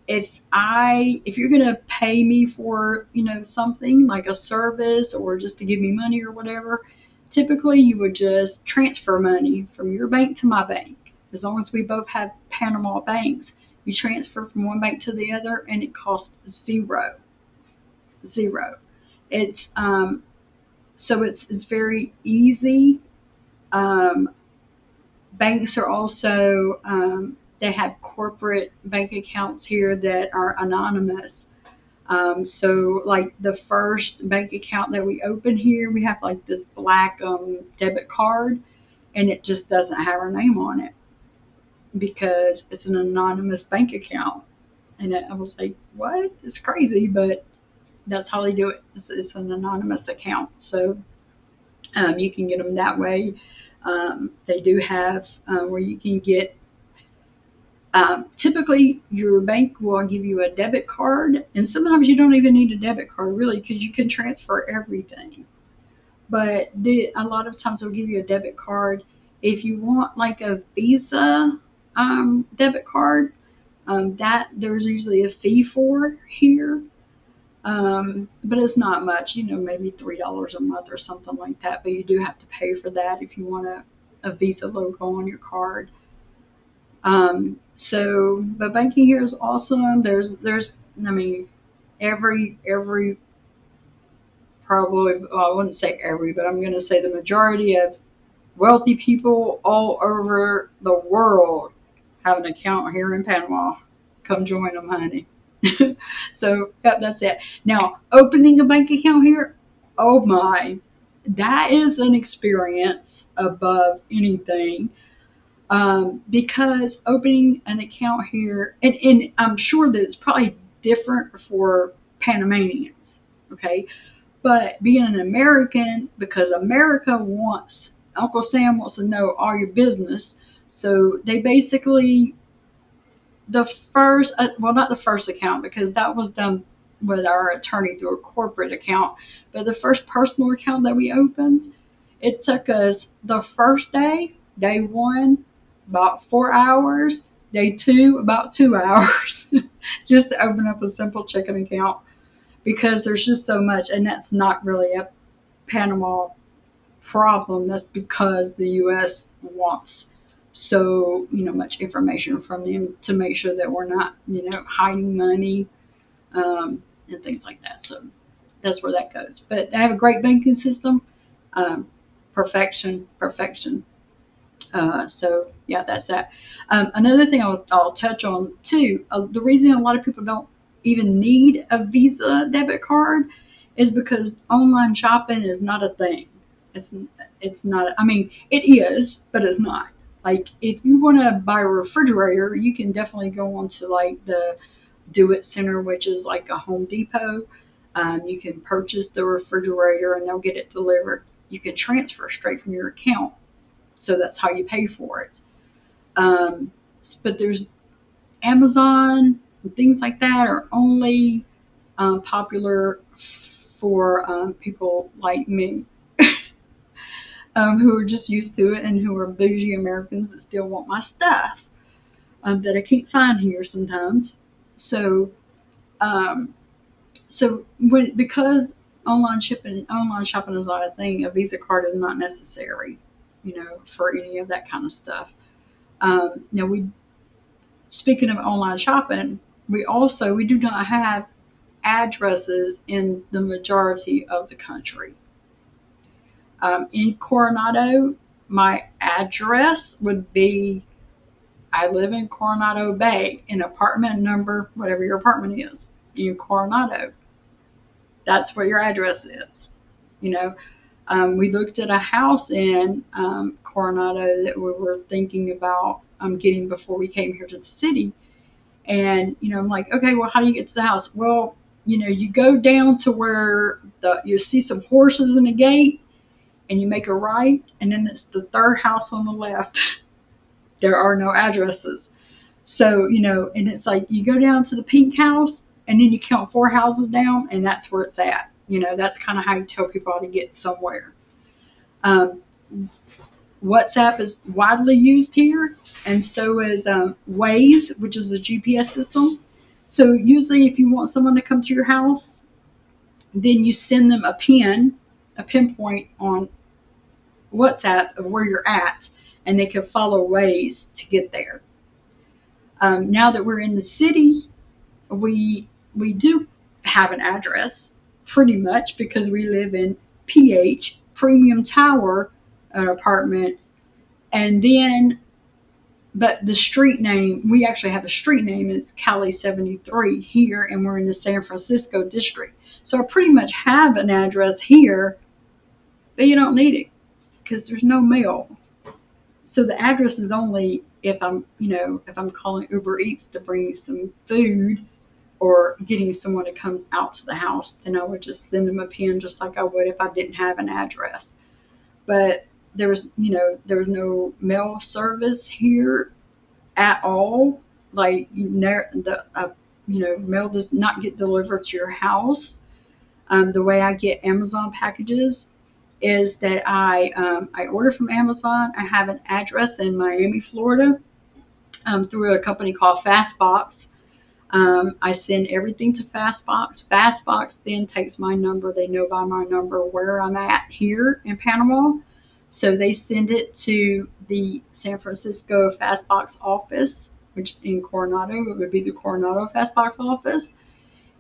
Speaker 1: if you're going to pay me for something like a service or just to give me money or whatever, typically you would just transfer money from your bank to my bank. As long as we both have Panama banks, you transfer from one bank to the other, and it costs zero, zero. It's so it's very easy. Um, Banks are also they have corporate bank accounts here that are anonymous. So like the first bank account that we open here, we have like this black debit card, and it just doesn't have our name on it because it's an anonymous bank account. And I was like, what? It's crazy, but that's how they do it. It's an anonymous account, so you can get them that way. They do have where you can get. Typically, your bank will give you a debit card, and sometimes you don't even need a debit card really because you can transfer everything. But a lot of times they'll give you a debit card if you want like a Visa debit card. That there's usually a fee for here, but it's not much. Maybe $3 a month or something like that. But you do have to pay for that if you want a Visa logo on your card. But banking here is awesome. I mean, every probably, well, I wouldn't say every, but I'm going to say the majority of wealthy people all over the world have an account here in Panama. Come join them, honey. So, yep, that's it. Now, opening a bank account here, oh my, that is an experience above anything. Because opening an account here, and I'm sure that it's probably different for Panamanians, okay? But being an American, because Uncle Sam wants to know all your business, so they basically, well, not the first account, because that was done with our attorney through a corporate account, but the first personal account that we opened, it took us the first day one, about 4 hours, day two, about 2 hours, just to open up a simple checking account because there's just so much, and that's not really a Panama problem. That's because the U.S. wants so much information from them to make sure that we're not hiding money and things like that. So that's where that goes. But they have a great banking system, perfection, perfection. So yeah, that's that. Another thing I'll touch on too. The reason a lot of people don't even need a Visa debit card is because online shopping is not a thing. It's it's not. I mean, it is, but it's not. Like if you want to buy a refrigerator, you can definitely go onto like the Do It Center, which is like a Home Depot. You can purchase the refrigerator and they'll get it delivered. You can transfer straight from your account, so that's how you pay for it. Um, but there's Amazon and things like that are only popular for people like me who are just used to it and who are bougie Americans that still want my stuff that I can't find here sometimes. So, um, because online shopping is not a thing, a Visa card is not necessary, for any of that kind of stuff. Now speaking of online shopping, we do not have addresses in the majority of the country. In Coronado, my address would be, I live in Coronado Bay, in apartment number, whatever your apartment is, in Coronado. That's where your address is. You know, we looked at a house in Coronado that we were thinking about getting before we came here to the city. And, I'm like, okay, well, how do you get to the house? Well, you go down to where you see some horses in the gate, and you make a right, and then it's the third house on the left. There are no addresses. So, and it's like you go down to the pink house, and then you count four houses down, and that's where it's at. That's kind of how you tell people how to get somewhere. Um, WhatsApp is widely used here, and so is Waze, which is a GPS system. So usually, if you want someone to come to your house, then you send them a pinpoint on WhatsApp of where you're at, and they can follow Waze to get there. Now that we're in the city, we do have an address, pretty much, because we live in PH Premium Tower apartment, and then but the street name, we actually have a street name. It's Cali 73 here, and we're in the San Francisco district. So I pretty much have an address here, but you don't need it because there's no mail. So the address is only if I'm calling Uber Eats to bring me some food or getting someone to come out to the house, then I would just send them a pin just like I would if I didn't have an address. But there was no mail service here at all. Like mail does not get delivered to your house. The way I get Amazon packages is that I order from Amazon. I have an address in Miami, Florida, through a company called Fastbox. I send everything to Fastbox. Fastbox then takes my number. They know by my number where I'm at here in Panama. So they send it to the San Francisco Fastbox office, which in Coronado, it would be the Coronado Fastbox office.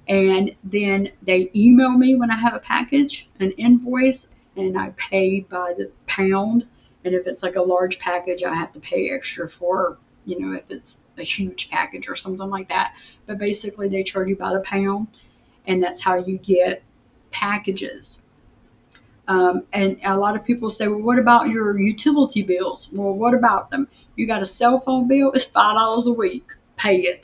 Speaker 1: And then they email me when I have a package, an invoice, and I pay by the pound. And if it's like a large package, I have to pay extra for, if it's a huge package or something like that. But basically, they charge you by the pound, and that's how you get packages. And a lot of people say, well, what about your utility bills? Well, what about them? You got a cell phone bill, it's $5 a week. Pay it.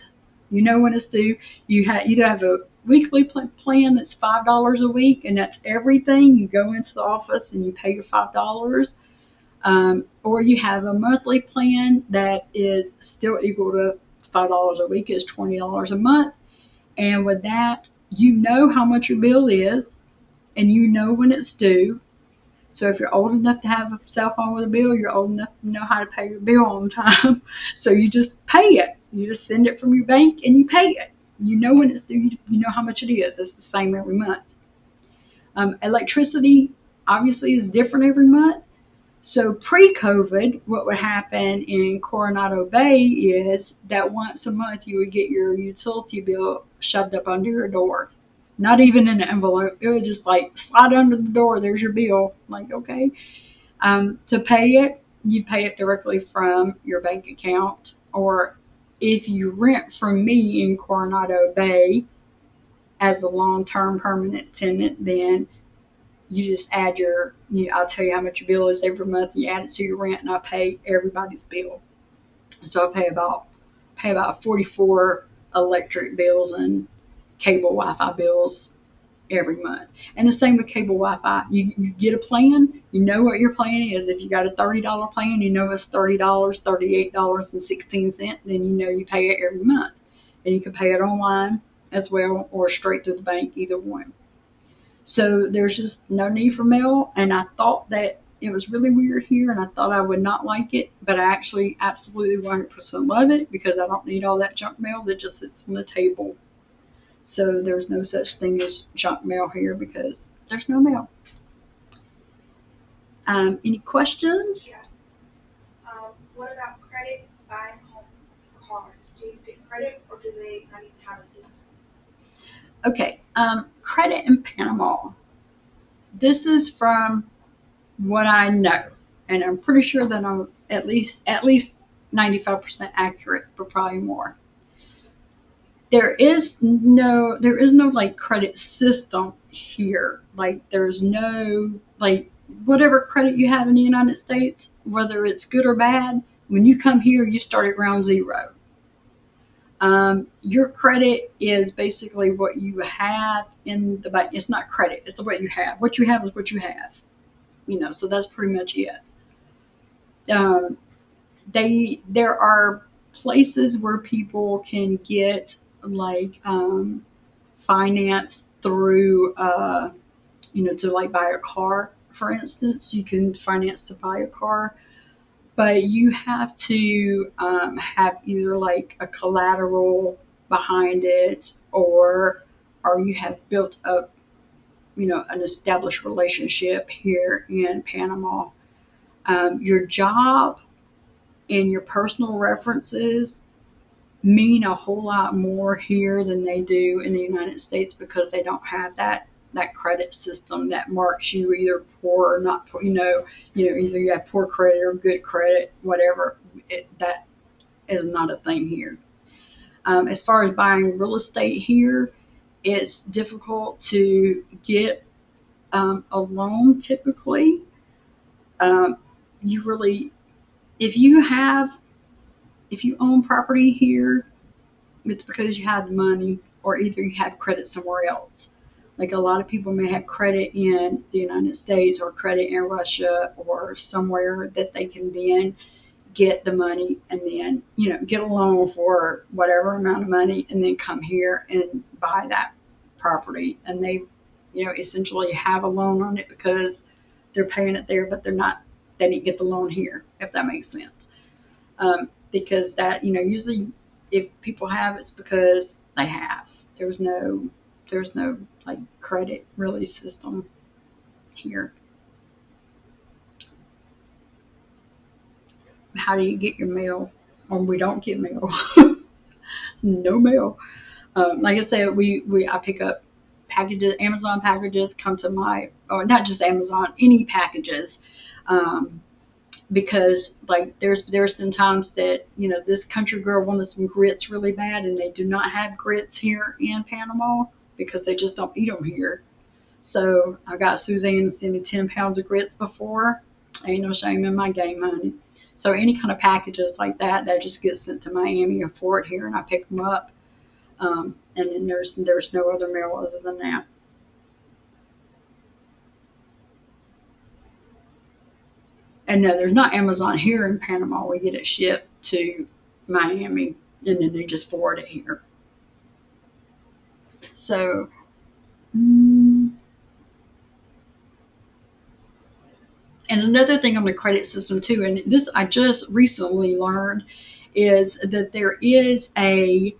Speaker 1: You know when it's due. You either have a weekly plan that's $5 a week, and that's everything. You go into the office and you pay your $5. Or you have a monthly plan that is still equal to $5 a week, is $20 a month. And with that, you know how much your bill is, and you know when it's due. So if you're old enough to have a cell phone with a bill, you're old enough to know how to pay your bill on time. So you just pay it. You just send it from your bank and you pay it. You know when it's due. You know how much it is. It's the same every month. Electricity obviously is different every month. So pre-COVID, what would happen in Coronado Bay is that once a month you would get your utility bill shoved up under your door. Not even in an envelope. It would just like slide under the door. There's your bill. Like, okay. To pay it, you pay it directly from your bank account. Or if you rent from me in Coronado Bay as a long-term permanent tenant, then you just add I'll tell you how much your bill is every month. You add it to your rent, and I pay everybody's bill. So I pay about 44 electric bills and cable Wi-Fi bills every month. And the same with cable Wi-Fi. You get a plan, you know what your plan is. If you got a $30 plan, you know it's $30, $38.16, then you know you pay it every month. And you can pay it online as well or straight to the bank, either one. So there's just no need for mail, and I thought that it was really weird here, and I thought I would not like it, but I actually absolutely 100% love it because I don't need all that junk mail that just sits on the table. So there's no such thing as junk mail here because there's no mail. Any questions?
Speaker 2: Yeah. What about credit buying home cars? Do you get credit or do they not even have a system?
Speaker 1: Okay. Credit in Panama. This is from what I know, and I'm pretty sure that I'm at least 95% accurate, but probably more. There is no like credit system here. Like there's no like whatever credit you have in the United States, whether it's good or bad, when you come here you start at ground zero. Your credit is basically what you have in the bank. It's not credit; it's what you have. What you have is what you have. So that's pretty much it. Um, there are places where people can get like finance through to like buy a car, for instance. You can finance to buy a car, but you have to have either like a collateral behind it, or you have built up an established relationship here in Panama. Your job and your personal references mean a whole lot more here than they do in the United States because they don't have that credit system that marks you either poor or not poor. Either you have poor credit or good credit, whatever. That is not a thing here. As far as buying real estate here, it's difficult to get a loan typically. Um, you really, if you have, if you own property here, it's because you have the money, or either you have credit somewhere else. Like a lot of people may have credit in the United States or credit in Russia or somewhere that they can then get the money and then get a loan for whatever amount of money and then come here and buy that property, and they essentially have a loan on it because they're paying it there, but they didn't get the loan here, if that makes sense. Because that usually if people have, it's because they have. There's no like credit really system here. How do you get your mail? We don't get mail. No mail. Like I said, I pick up packages. Amazon packages come to or not just Amazon, any packages. Um, because like there's been times that this country girl wanted some grits really bad, and they do not have grits here in Panama because they just don't eat them here. So I got Suzanne to send me 10 pounds of grits before. Ain't no shame in my game, honey. So any kind of packages like that just get sent to Miami or Fort here, and I pick them up. And then there's no other mail other than that. And no, there's not Amazon here in Panama. We get it shipped to Miami, and then they just forward it here. So, mm, and another thing on the credit system too, and this I just recently learned, is that there is a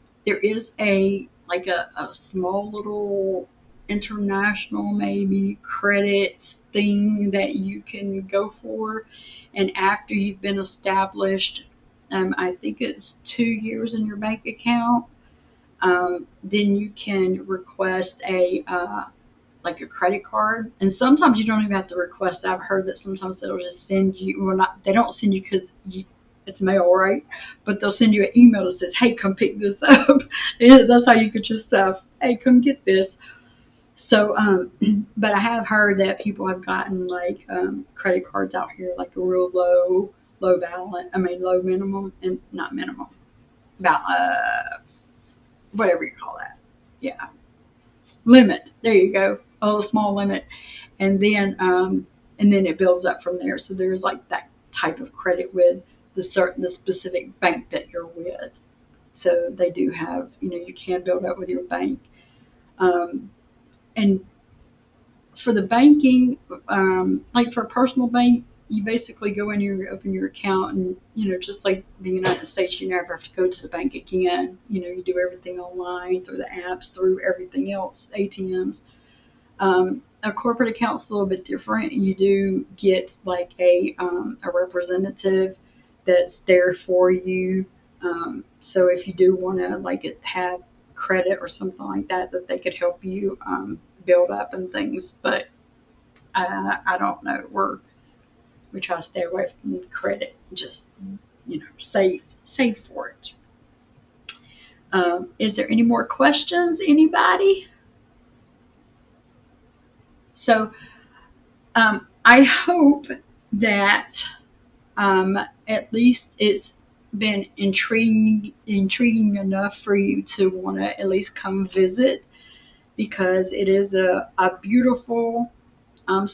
Speaker 1: like a small little international maybe credit thing that you can go for, and after you've been established, I think it's 2 years in your bank account, then you can request a like a credit card. And sometimes you don't even have to request. I've heard that sometimes they'll just send you. Well, not they don't send you because it's mail, right? But they'll send you an email that says, "Hey, come pick this up." And that's how you could just "Hey, come get this." So, but I have heard that people have gotten like credit cards out here, like a real low balance. I mean, low minimum and not minimum, about whatever you call that. Yeah, limit. There you go. A little small limit, and then it builds up from there. So there's like that type of credit with the specific bank that you're with. So they do have, you can build up with your bank. Um, and for the banking, like for a personal bank, you basically go in, you open your account, and just like the United States, you never have to go to the bank again. You do everything online through the apps, through everything else, ATMs. A corporate account's a little bit different. You do get like a representative that's there for you. So if you do want to like have credit or something like that, that they could help you build up and things. But I don't know. We try to stay away from credit. Just save for it. Is there any more questions? Anybody? So I hope that at least it's been intriguing enough for you to want to at least come visit, because it is a beautiful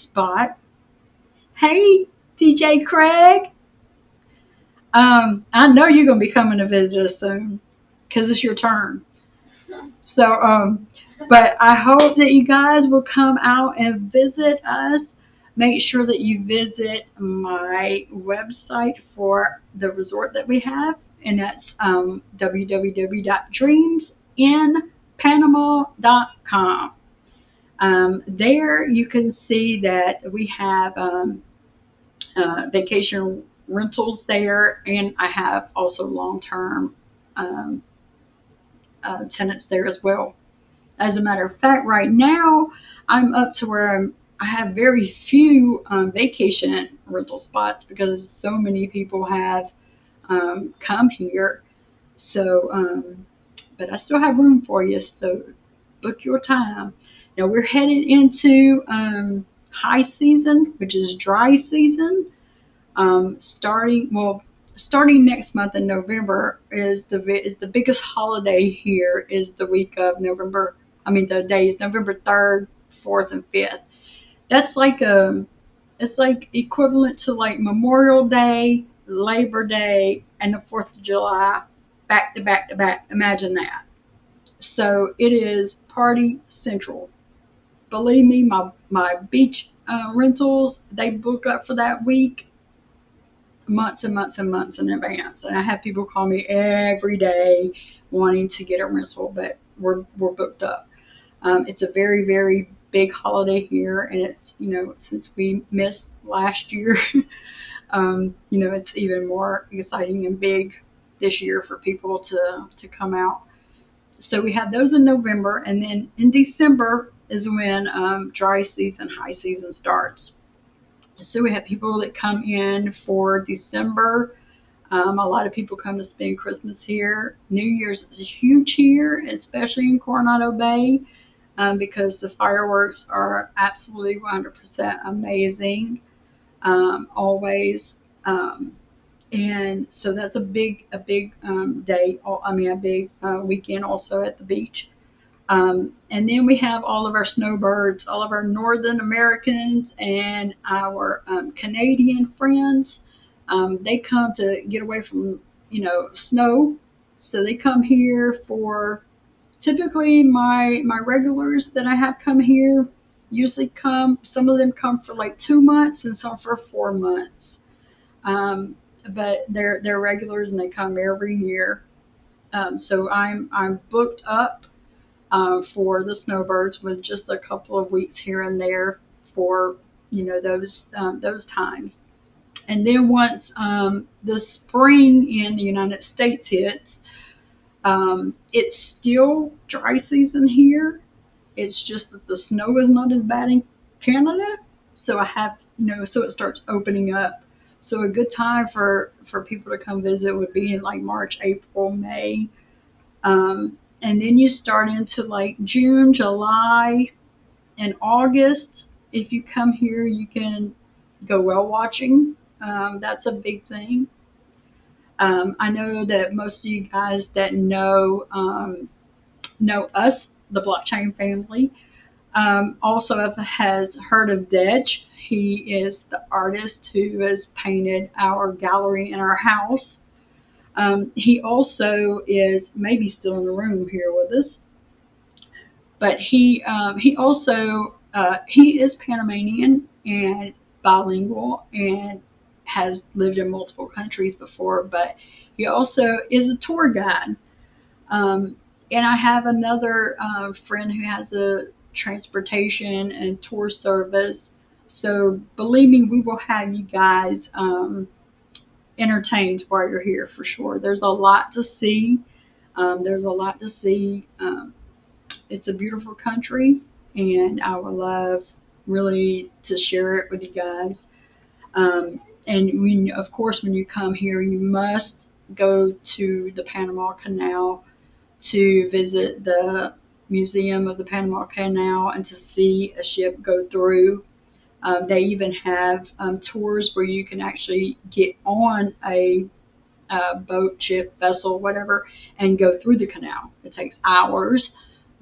Speaker 1: spot. Hey, DJ Craig, I know you're gonna be coming to visit us soon, because it's your turn. So, but I hope that you guys will come out and visit us. Make sure that you visit my website for the resort that we have, and that's www.dreamsinpanama.com. There you can see that we have vacation rentals there, and I have also long-term um, tenants there as well. As a matter of fact, right now I'm up to where I have very few vacation rental spots because so many people have come here. So, but I still have room for you. So book your time. Now we're headed into high season, which is dry season. Starting next month in November is the biggest holiday here. Is the week of November. I mean, the days November 3rd, 4th, and 5th. That's like it's like equivalent to like Memorial Day, Labor Day, and the 4th of July, back to back to back. Imagine that. So it is party central. Believe me, my beach rentals, they book up for that week months and months and months in advance. And I have people call me every day wanting to get a rental, but we're booked up. It's a very, very big holiday here, and it's, since we missed last year, it's even more exciting and big this year for people to come out. So we have those in November, and then in December is when dry season, high season starts. So we have people that come in for December. A lot of people come to spend Christmas here. New Year's is huge here, especially in Coronado Bay, because the fireworks are absolutely 100% amazing, always. Um, and so that's a big day. I mean, a big weekend also at the beach. And then we have all of our snowbirds, all of our Northern Americans and our Canadian friends. They come to get away from, snow. So they come here for, typically my regulars that I have come here usually come, some of them come for like 2 months and some for 4 months. Um, but they're regulars and they come every year. So I'm booked up for the snowbirds with just a couple of weeks here and there for those times. And then once the spring in the United States hits, it's still dry season here. It's just that the snow is not as bad in Canada. So I have, so it starts opening up. So a good time for people to come visit would be in like March, April, May. And then you start into like June, July, and August. If you come here, you can go whale watching. That's a big thing. I know that most of you guys that know us, the blockchain family, also has heard of Dej. He is the artist who has painted our gallery in our house. He also is maybe still in the room here with us, but he also he is Panamanian and bilingual and has lived in multiple countries before, but he also is a tour guide. And I have another friend who has a transportation and tour service. So believe me, we will have you guys entertained while you're here for sure. There's a lot to see. There's a lot to see. It's a beautiful country, and I would love really to share it with you guys. And of course, when you come here, you must go to the Panama Canal to visit the Museum of the Panama Canal and to see a ship go through. They even have tours where you can actually get on a boat, ship, vessel, whatever, and go through the canal. It takes hours,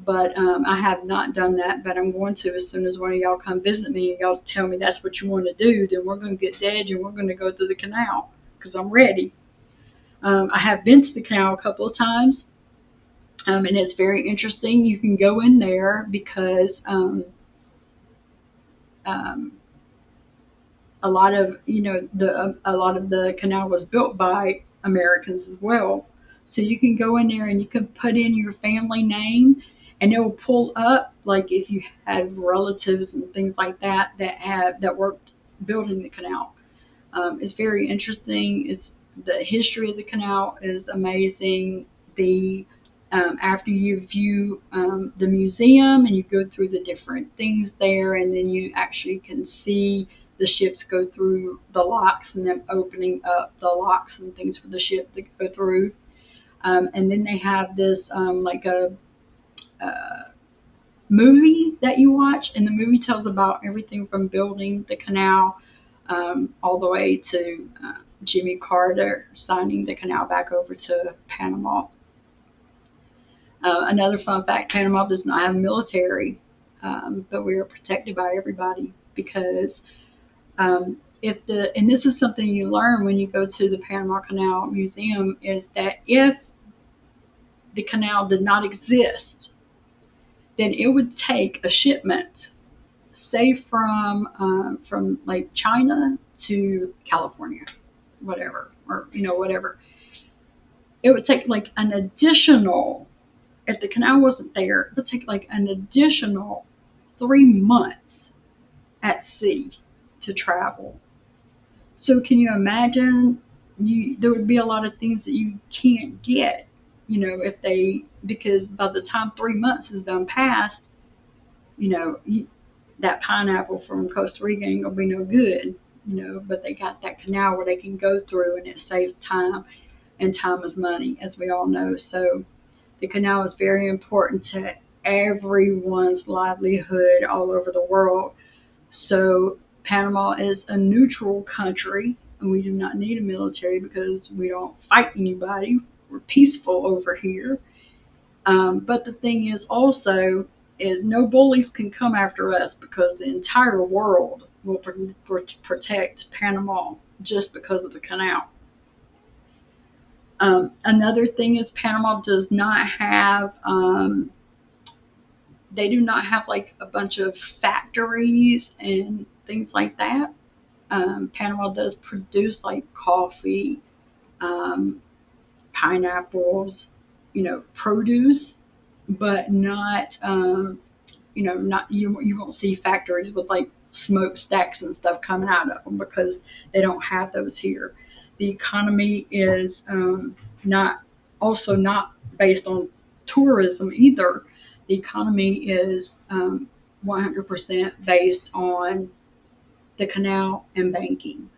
Speaker 1: but I have not done that, but I'm going to as soon as one of y'all come visit me and y'all tell me that's what you want to do, then we're going to get dead and we're going to go through the canal because I'm ready. I have been to the canal a couple of times, and it's very interesting. You can go in there because um, a lot of a lot of the canal was built by Americans as well. So you can go in there and you can put in your family name, and it will pull up like if you had relatives and things like that that worked building the canal. It's very interesting. It's the history of the canal is amazing. The After you view the museum and you go through the different things there, and then you actually can see the ships go through the locks and them opening up the locks and things for the ship to go through. And then they have this like a movie that you watch, and the movie tells about everything from building the canal all the way to Jimmy Carter signing the canal back over to Panama. Another fun fact, Panama does not have military, but we are protected by everybody because and this is something you learn when you go to the Panama Canal Museum, is that if the canal did not exist, then it would take a shipment, say from like China to California, whatever, or whatever. It would take like an additional, if the canal wasn't there, it would take like an additional 3 months at sea to travel. So can you imagine? There would be a lot of things that you can't get, if they, because by the time 3 months is done past, you know, that pineapple from Costa Rica ain't gonna be no good, But they got that canal where they can go through, and it saves time, and time is money, as we all know. So the canal is very important to everyone's livelihood all over the world. So Panama is a neutral country, and we do not need a military because we don't fight anybody. We're peaceful over here. But the thing is also is no bullies can come after us because the entire world will protect Panama just because of the canal. Another thing is Panama does not have they do not have like a bunch of factories and things like that. Panama does produce like coffee, um, pineapples, produce, but not, not you won't see factories with like smokestacks and stuff coming out of them because they don't have those here. The economy is not also not based on tourism either. The economy is 100% based on the canal and banking.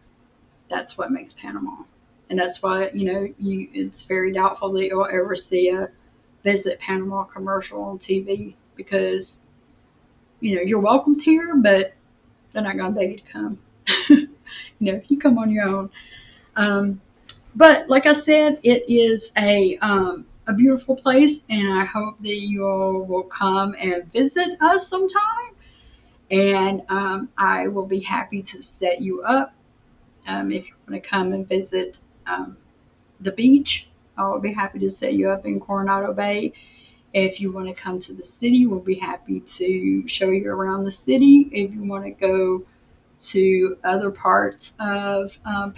Speaker 1: That's what makes Panama, and that's why it's very doubtful that you'll ever see a visit Panama commercial on TV because you're welcomed here, but they're not gonna beg you to come. If you come on your own. But like I said, it is a beautiful place, and I hope that you all will come and visit us sometime. And I will be happy to set you up if you want to come and visit the beach. I'll be happy to set you up in Coronado Bay. If you want to come to the city, we'll be happy to show you around the city. If you want to go to other parts of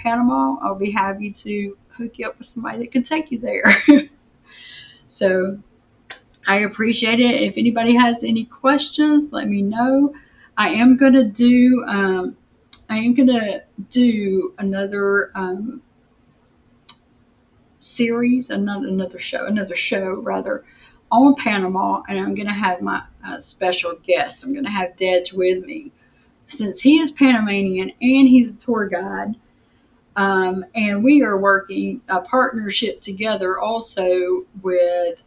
Speaker 1: Panama, I'll be happy to hook you up with somebody that can take you there. So I appreciate it. If anybody has any questions, let me know. I am gonna do another series, another show rather, on Panama, and I'm gonna have my special guest. I'm gonna have Dej with me, since he is Panamanian and he's a tour guide. And we are working a partnership together also with,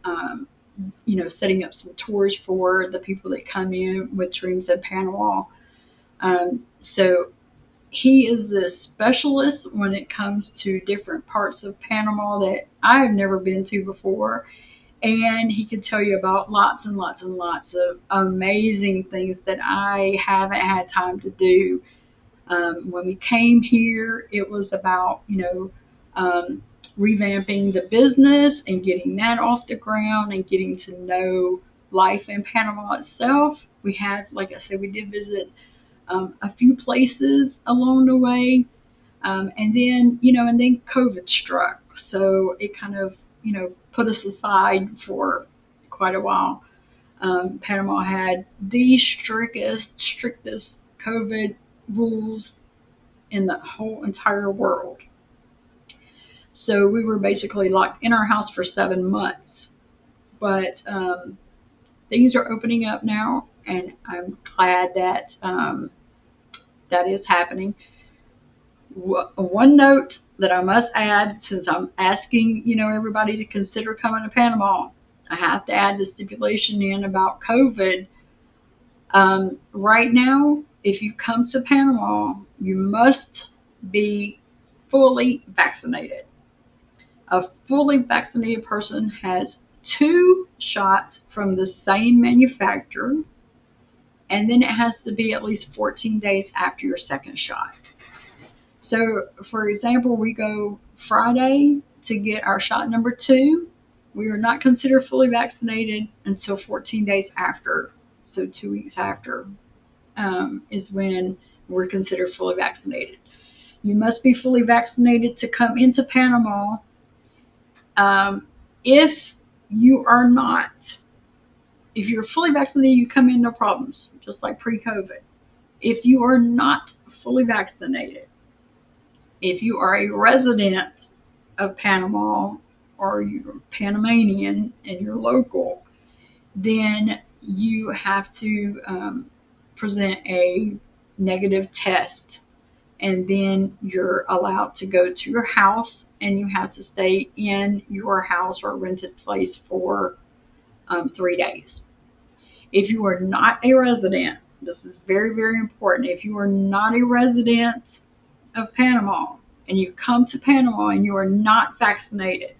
Speaker 1: setting up some tours for the people that come in with dreams of Panama. So he is the specialist when it comes to different parts of Panama that I've never been to before. And he can tell you about lots and lots and lots of amazing things that I haven't had time to do. When we came here, it was about, revamping the business and getting that off the ground and getting to know life in Panama itself. We had, like I said, we did visit a few places along the way, and then COVID struck, so it kind of, put us aside for quite a while. Panama had the strictest COVID rules in the whole entire world. So we were basically locked in our house for 7 months. But things are opening up now, and I'm glad that that is happening. One note that I must add, since I'm asking, everybody to consider coming to Panama, I have to add the stipulation in about COVID. Right now, if you come to Panama, you must be fully vaccinated. A fully vaccinated person has 2 shots from the same manufacturer, and then it has to be at least 14 days after your second shot. So, for example, we go Friday to get our shot number 2. We are not considered fully vaccinated until 14 days after. So 2 weeks after is when we're considered fully vaccinated. You must be fully vaccinated to come into Panama. If you are not, if you're fully vaccinated, you come in no problems, just like pre-COVID. If you are not fully vaccinated, if you are a resident of Panama or you're Panamanian and you're local, then you have to present a negative test, and then you're allowed to go to your house, and you have to stay in your house or rented place for 3 days. If you are not a resident, this is very, very important. If you are not a resident of Panama and you come to Panama and you are not vaccinated,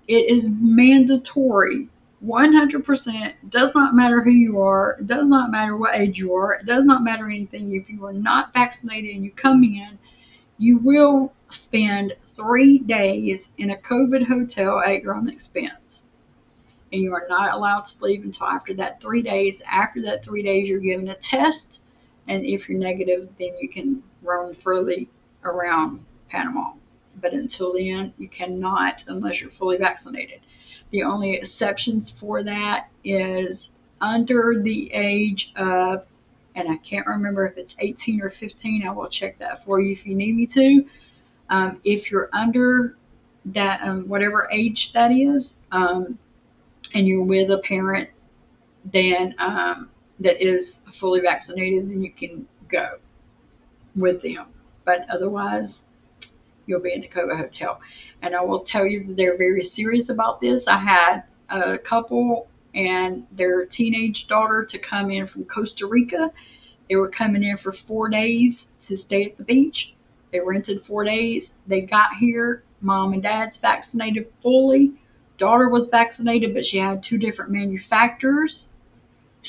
Speaker 1: it is mandatory. 100%, does not matter who you are, it does not matter what age you are, it does not matter anything. If you are not vaccinated and you come in, you will spend 3 days in a COVID hotel at your own expense. And you are not allowed to leave until after that 3 days. After that 3 days, you're given a test, and if you're negative, then you can roam freely around Panama. But until then, you cannot unless you're fully vaccinated. The only exceptions for that is under the age of, and I can't remember if it's 18 or 15. I will check that for you if you need me to. If you're under that, whatever age that is, and you're with a parent then that is fully vaccinated, then you can go with them. But otherwise, you'll be in the COVID hotel. And I will tell you that they're very serious about this. I had a couple and their teenage daughter to come in from Costa Rica. They were coming in for 4 days to stay at the beach. They rented 4 days. They got here. Mom and dad's vaccinated fully. Daughter was vaccinated, but she had 2 different manufacturers.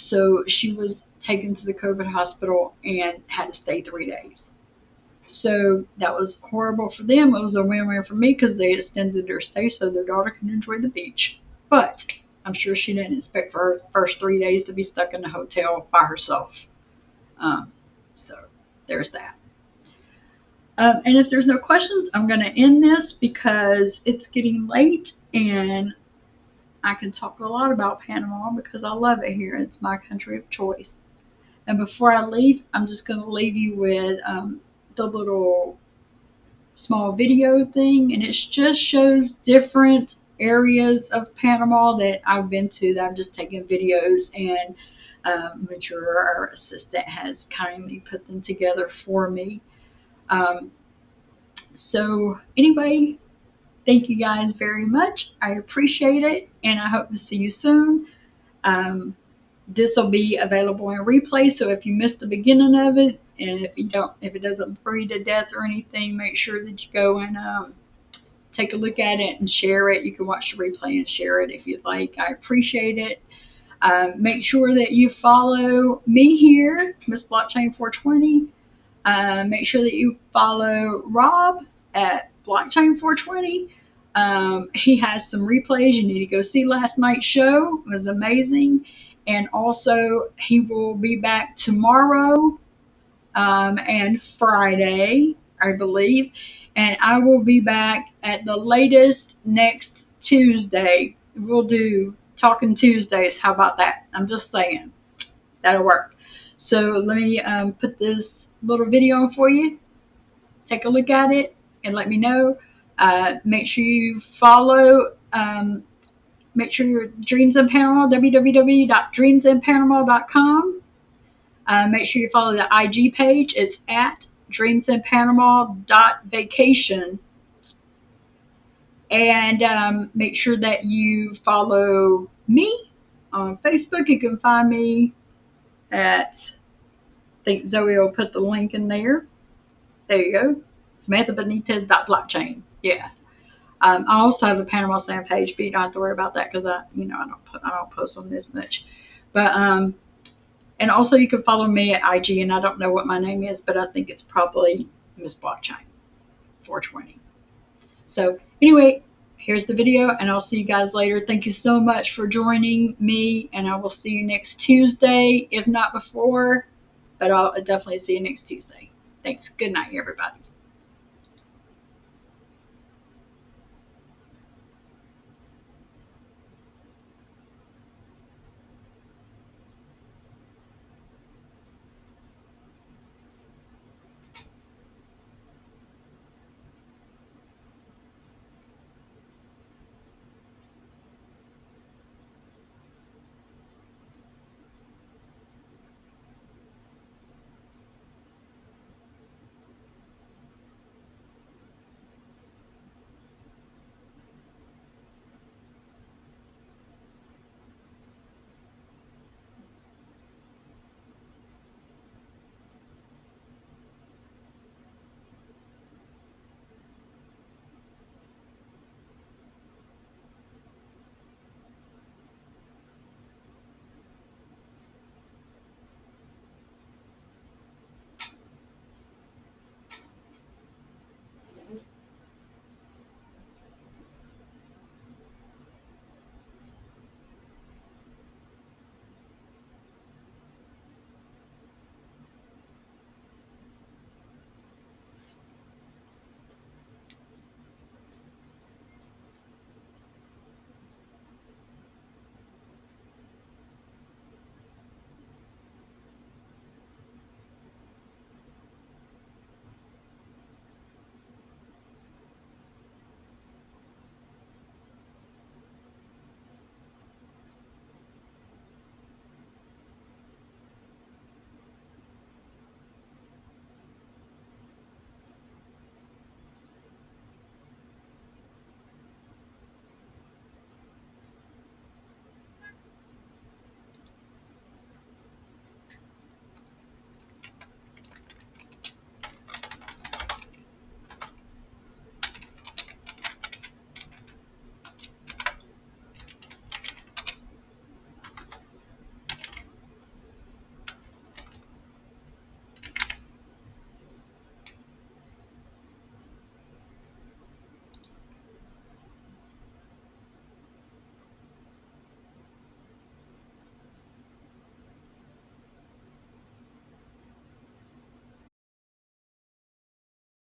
Speaker 1: So she was taken to the COVID hospital and had to stay 3 days. So that was horrible for them. It was a win-win for me because they extended their stay so their daughter can enjoy the beach. But I'm sure she didn't expect for her first 3 days to be stuck in the hotel by herself. So there's that. And if there's no questions, I'm going to end this because it's getting late and I can talk a lot about Panama because I love it here. It's my country of choice. And before I leave, I'm just going to leave you with the little small video thing, and it just shows different areas of Panama that I've been to that I've just taken videos, and Mature, our assistant, has kindly put them together for me. So anyway, thank you guys very much. I appreciate it, and I hope to see you soon. This will be available in replay, so if you missed the beginning of it, And if it doesn't bore you to death or anything, make sure that you go and take a look at it and share it. You can watch the replay and share it if you'd like. I appreciate it. Make sure that you follow me here, Miss Blockchain 420. Make sure that you follow Rob at Blockchain 420. He has some replays. You need to go see last night's show. It was amazing. And also, he will be back tomorrow and Friday, I believe. And I will be back at the latest next Tuesday. We'll do Talking Tuesdays. How about that? I'm just saying. That'll work. So let me put this little video on for you. Take a look at it and let me know. Make sure you follow. Make sure your Dreams in Panama, www.dreamsinpanama.com. Make sure you follow the IG page. It's at dreamsinpanama.vacation. And make sure that you follow me on Facebook. You can find me at, I think Zoe will put the link in there. There you go. SamanthaBenitez.blockchain. Yeah. I also have a Panama Sand page, but you don't have to worry about that because I don't post on this much. But and also you can follow me at IG, and I don't know what my name is, but I think it's probably Miss Blockchain 420. So anyway, here's the video, and I'll see you guys later. Thank you so much for joining me, and I will see you next Tuesday, if not before, but I'll definitely see you next Tuesday. Thanks. Good night, everybody.